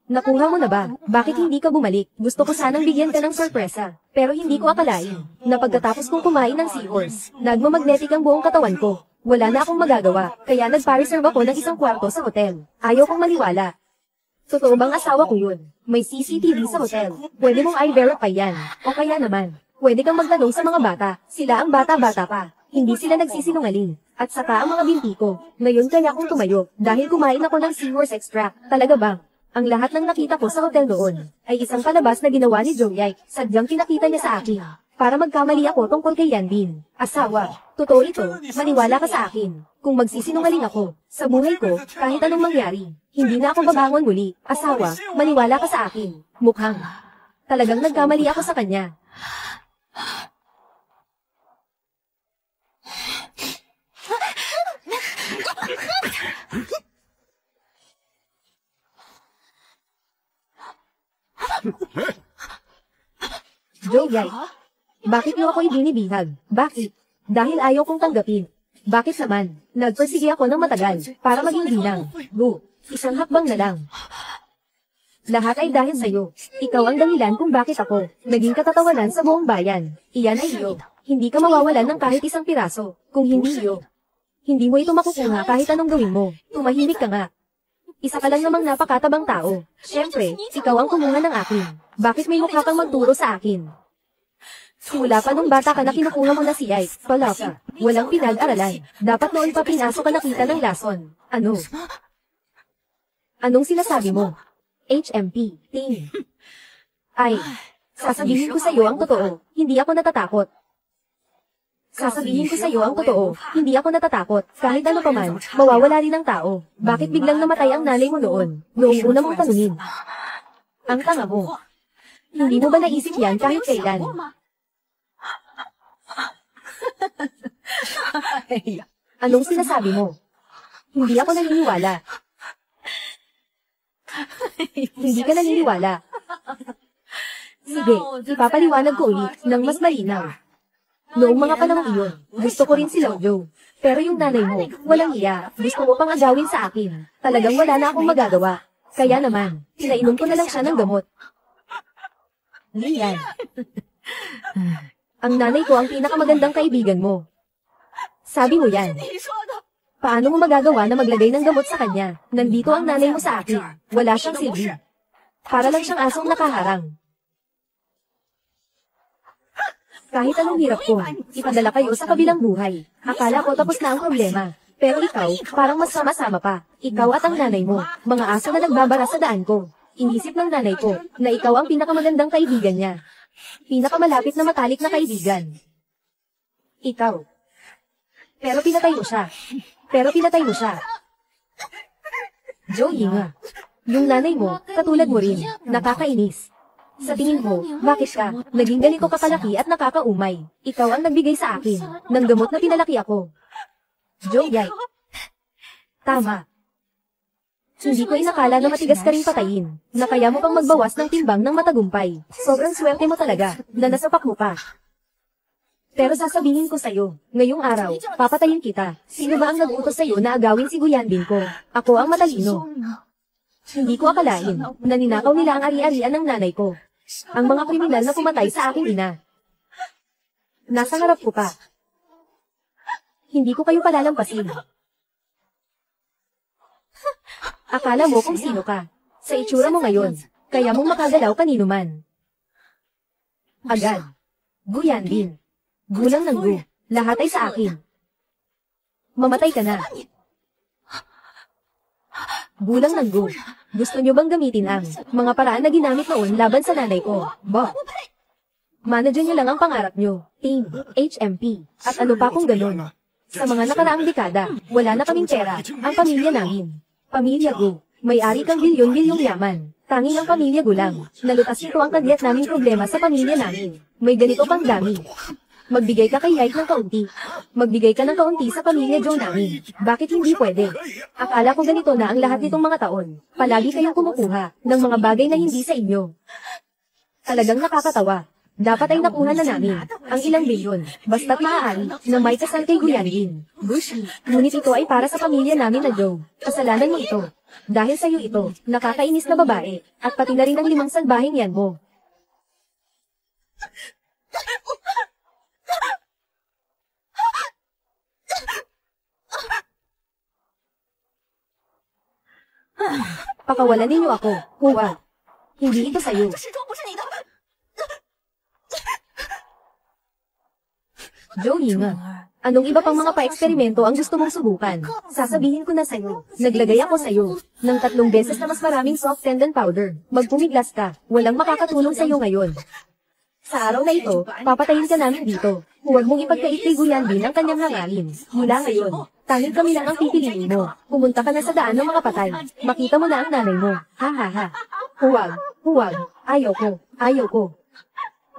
Nakuha mo na ba? Bakit hindi ka bumalik? Gusto ko sanang bigyan ka ng sorpresa. Pero hindi ko akalain na pagkatapos kong kumain ng seahorse, nagmamagnetic ang buong katawan ko. Wala na akong magagawa, kaya nagpa-reserve ako ng isang kwarto sa hotel. Ayaw kong maniwala. Totoo bang asawa ko yun? May CCTV sa hotel. Pwede mong i-verify yan. O kaya naman, pwede kang magtanong sa mga bata. Sila ang bata-bata pa. Hindi sila nagsisinungaling. At saka ang mga binti ko. Ngayon kaya akong tumayo, dahil kumain ako ng seahorse extract. Talaga bang? Ang lahat ng nakita ko sa hotel noon, ay isang palabas na ginawa ni Joyai. Sadyang pinakita niya sa akin. Para magkamali ako tungkol kay Yanbin. Asawa. Totoo ito, maniwala ka sa akin. Kung magsisinungaling ako, sa buhay ko, kahit anong mangyari, hindi na ako babangon muli. Asawa, maniwala ka sa akin. Mukhang. Talagang nagkamali ako sa kanya. Joyai. Bakit niyo ako ibinibihag? Bakit? Dahil ayaw kong tanggapin. Bakit naman? Nagpersige ako ng matagal, para maging ginang. Go. Isang hakbang na lang. Lahat ay dahil sa'yo. Ikaw ang dahilan kung bakit ako naging katatawanan sa buong bayan. Iyan ay iyo. Hindi ka mawawalan ng kahit isang piraso. Kung hindi iyo, hindi mo ito makukuha kahit anong gawin mo. Tumahimik ka nga. Isa ka lang namang napakatabang tao. Siyempre, ikaw ang kumuha ng akin. Bakit may mukha kang magturo sa akin? Simula pa nung bata ka na kinukuha mo na si Ike, pala ka. Walang pinag-aralan. Dapat noon pa pinasok ka nakita ng lason. Ano? Anong sinasabi mo? HMP, Ting. Ay, sasabihin ko sa iyo ang totoo. Hindi ako natatakot. Sasabihin ko sa iyo ang totoo. Hindi ako natatakot. Kahit ano pa man, mawawala rin ang tao. Bakit biglang namatay ang nanay mo noon? Noong una mong tanungin. Ang tanga mo. Hindi mo ba naisip yan kahit kailan? Anong sinasabi mo? Hindi ako naniniwala. Hindi ka naniniwala. Sige, ipapaliwanag ko ulit ng mas malinaw. Noong mga panahon iyon, gusto ko rin si Lojo. Pero yung nanay mo, walang iya, gusto mo pang agawin sa akin. Talagang wala na akong magagawa. Kaya naman, pinainom ko na lang siya ng gamot. Lian. Ang nanay ko ang pinakamagandang kaibigan mo. Sabi mo yan. Paano mo magagawa na maglagay ng gamot sa kanya? Nandito ang nanay mo sa akin. Wala siyang silbi. Para lang siyang asong nakaharang. Kahit anong hirap ko, ipadala kayo sa kabilang buhay. Akala ko tapos na ang problema. Pero ikaw, parang mas sama-sama pa. Ikaw at ang nanay mo, mga aso na nagbabara sa daan ko. Inisip ng nanay ko, na ikaw ang pinakamagandang kaibigan niya. Pinakamalapit na matalik na kaibigan. Ikaw. Pero pinatay mo siya. Joey nga. Yung nanay mo, katulad mo rin, nakakainis. Sa tingin mo, bakit ka, naging ganito kakalaki at nakakaumay? Ikaw ang nagbigay sa akin, ng gamot na pinalaki ako. Joey. Tama. Hindi ko inakala na matigas ka ring patayin, na kaya mo pang magbawas ng timbang ng matagumpay. Sobrang swerte mo talaga, na nasapak mo pa. Pero sasabihin ko sa'yo, ngayong araw, papatayin kita. Sino ba ang nag-utos sa'yo na agawin si Guyandin ko? Ako ang matalino. Hindi ko akalain, na ninakaw nila ang ari-arian ng nanay ko. Ang mga kriminal na pumatay sa aking ina. Nasa harap ko pa. Hindi ko kayo palalampasin. Akala mo kung sino ka. Sa itsura mo ngayon, kaya mong makagalaw kanino man. Agad. Guyandin. Gulang ng gu. Lahat ay sa akin. Mamatay ka na. Gulang ng gu. Gusto nyo bang gamitin ang mga paraan na ginamit noon laban sa nanay ko? Bo. Manager nyo lang ang pangarap nyo. Team, HMP. At ano pa kung ganun. Sa mga nakaraang dekada, wala na kaming pera. Ang pamilya namin. Pamilya Gu. May-ari kang bilyon-bilyong yaman. Tanging ang pamilya Gu lang. Nalutas nito ang kagyat naming problema sa pamilya namin. May ganito pang dami. Magbigay ka kay Ike ng kaunti. Magbigay ka ng kaunti sa pamilya Joe namin. Bakit hindi pwede? Akala ko ganito na ang lahat nitong mga taon. Palagi kayong kumukuha ng mga bagay na hindi sa inyo. Talagang nakakatawa. Dapat ay nakuha na namin ang ilang bilyon, basta't maaari na may kasal kay Guyanlin. Ngunit ito ay para sa pamilya namin na Joe. Kasalanan mo ito. Dahil sa'yo ito, nakakainis na babae, at pati na rin ang 5 salbaheng yan mo. Pakawalan ninyo ako, huwag. Hindi ito sa'yo. Joe Ying, anong iba pang mga pa-eksperimento ang gusto mong subukan? Sasabihin ko na sa'yo, naglagay ako sa'yo ng 3 beses na mas maraming soft tendon powder. Magpumiglas ka, walang makakatulong sa'yo ngayon. Sa araw na ito, papatayin ka namin dito. Huwag mong ipagkait kay Guyanlin ang kanyang hangarin. Mula ngayon, tanging kami lang ang pipiliin mo. Pumunta ka na sa daan ng mga patay. Makita mo na ang nanay mo. Ha ha ha. Huwag. Ayoko.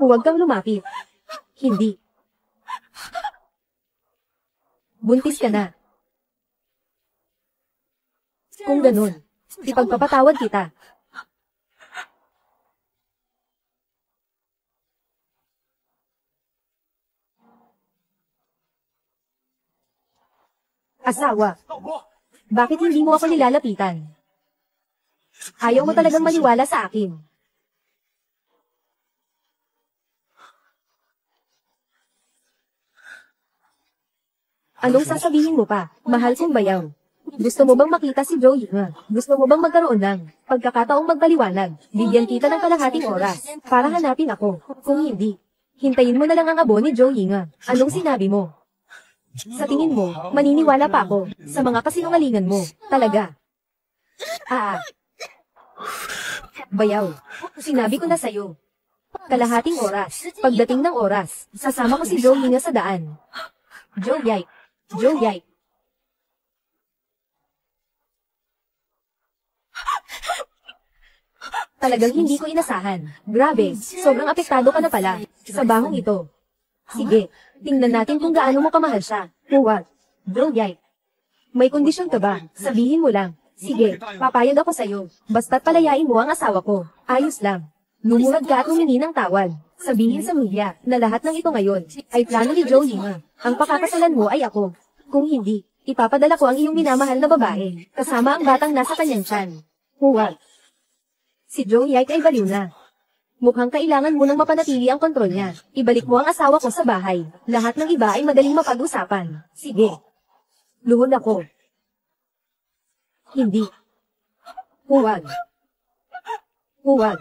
Huwag kang lumapit. Hindi. Buntis ka na. Kung ganun, ipagpapatawad kita. Asawa, bakit hindi mo ako nilalapitan? Ayaw mo talagang maniwala sa akin. Anong sasabihin mo pa, mahal kong bayaw? Gusto mo bang makita si Joe Ying? Gusto mo bang magkaroon ng pagkakataong magpaliwanag? Bigyan kita ng kalahating oras para hanapin ako. Kung hindi, hintayin mo na lang ang abo ni Joe Ying. Anong sinabi mo? Sa tingin mo, maniniwala pa ako sa mga kasinungalingan mo. Talaga. Bayaw, sinabi ko na sa'yo. Kalahating oras, pagdating ng oras, sasama ko si Joe Ying sa daan. Joe Yike. Talagang hindi ko inasahan. Grabe, sobrang apektado ka na pala sa bahong ito. Sige, tingnan natin kung gaano mo kamahal siya. Huwag. Joe Yike. May kondisyon ka ba? Sabihin mo lang. Sige, papayag ako sa'yo. Basta't palayain mo ang asawa ko. Ayos lang. Lumuhad ka at humingi ng tawad. Sabihin sa media na lahat ng ito ngayon ay plano ni Joe Ying. Ang pakakasalan mo ay ako. Kung hindi, ipapadala ko ang iyong minamahal na babae, kasama ang batang nasa kanyang tiyan. Huwag. Si Joe Yike ay baliw na. Mukhang kailangan mo nang mapanatili ang kontrol niya. Ibalik mo ang asawa ko sa bahay. Lahat ng iba ay madaling mapag-usapan. Sige. Luhod ako. Hindi. Huwag. Huwag.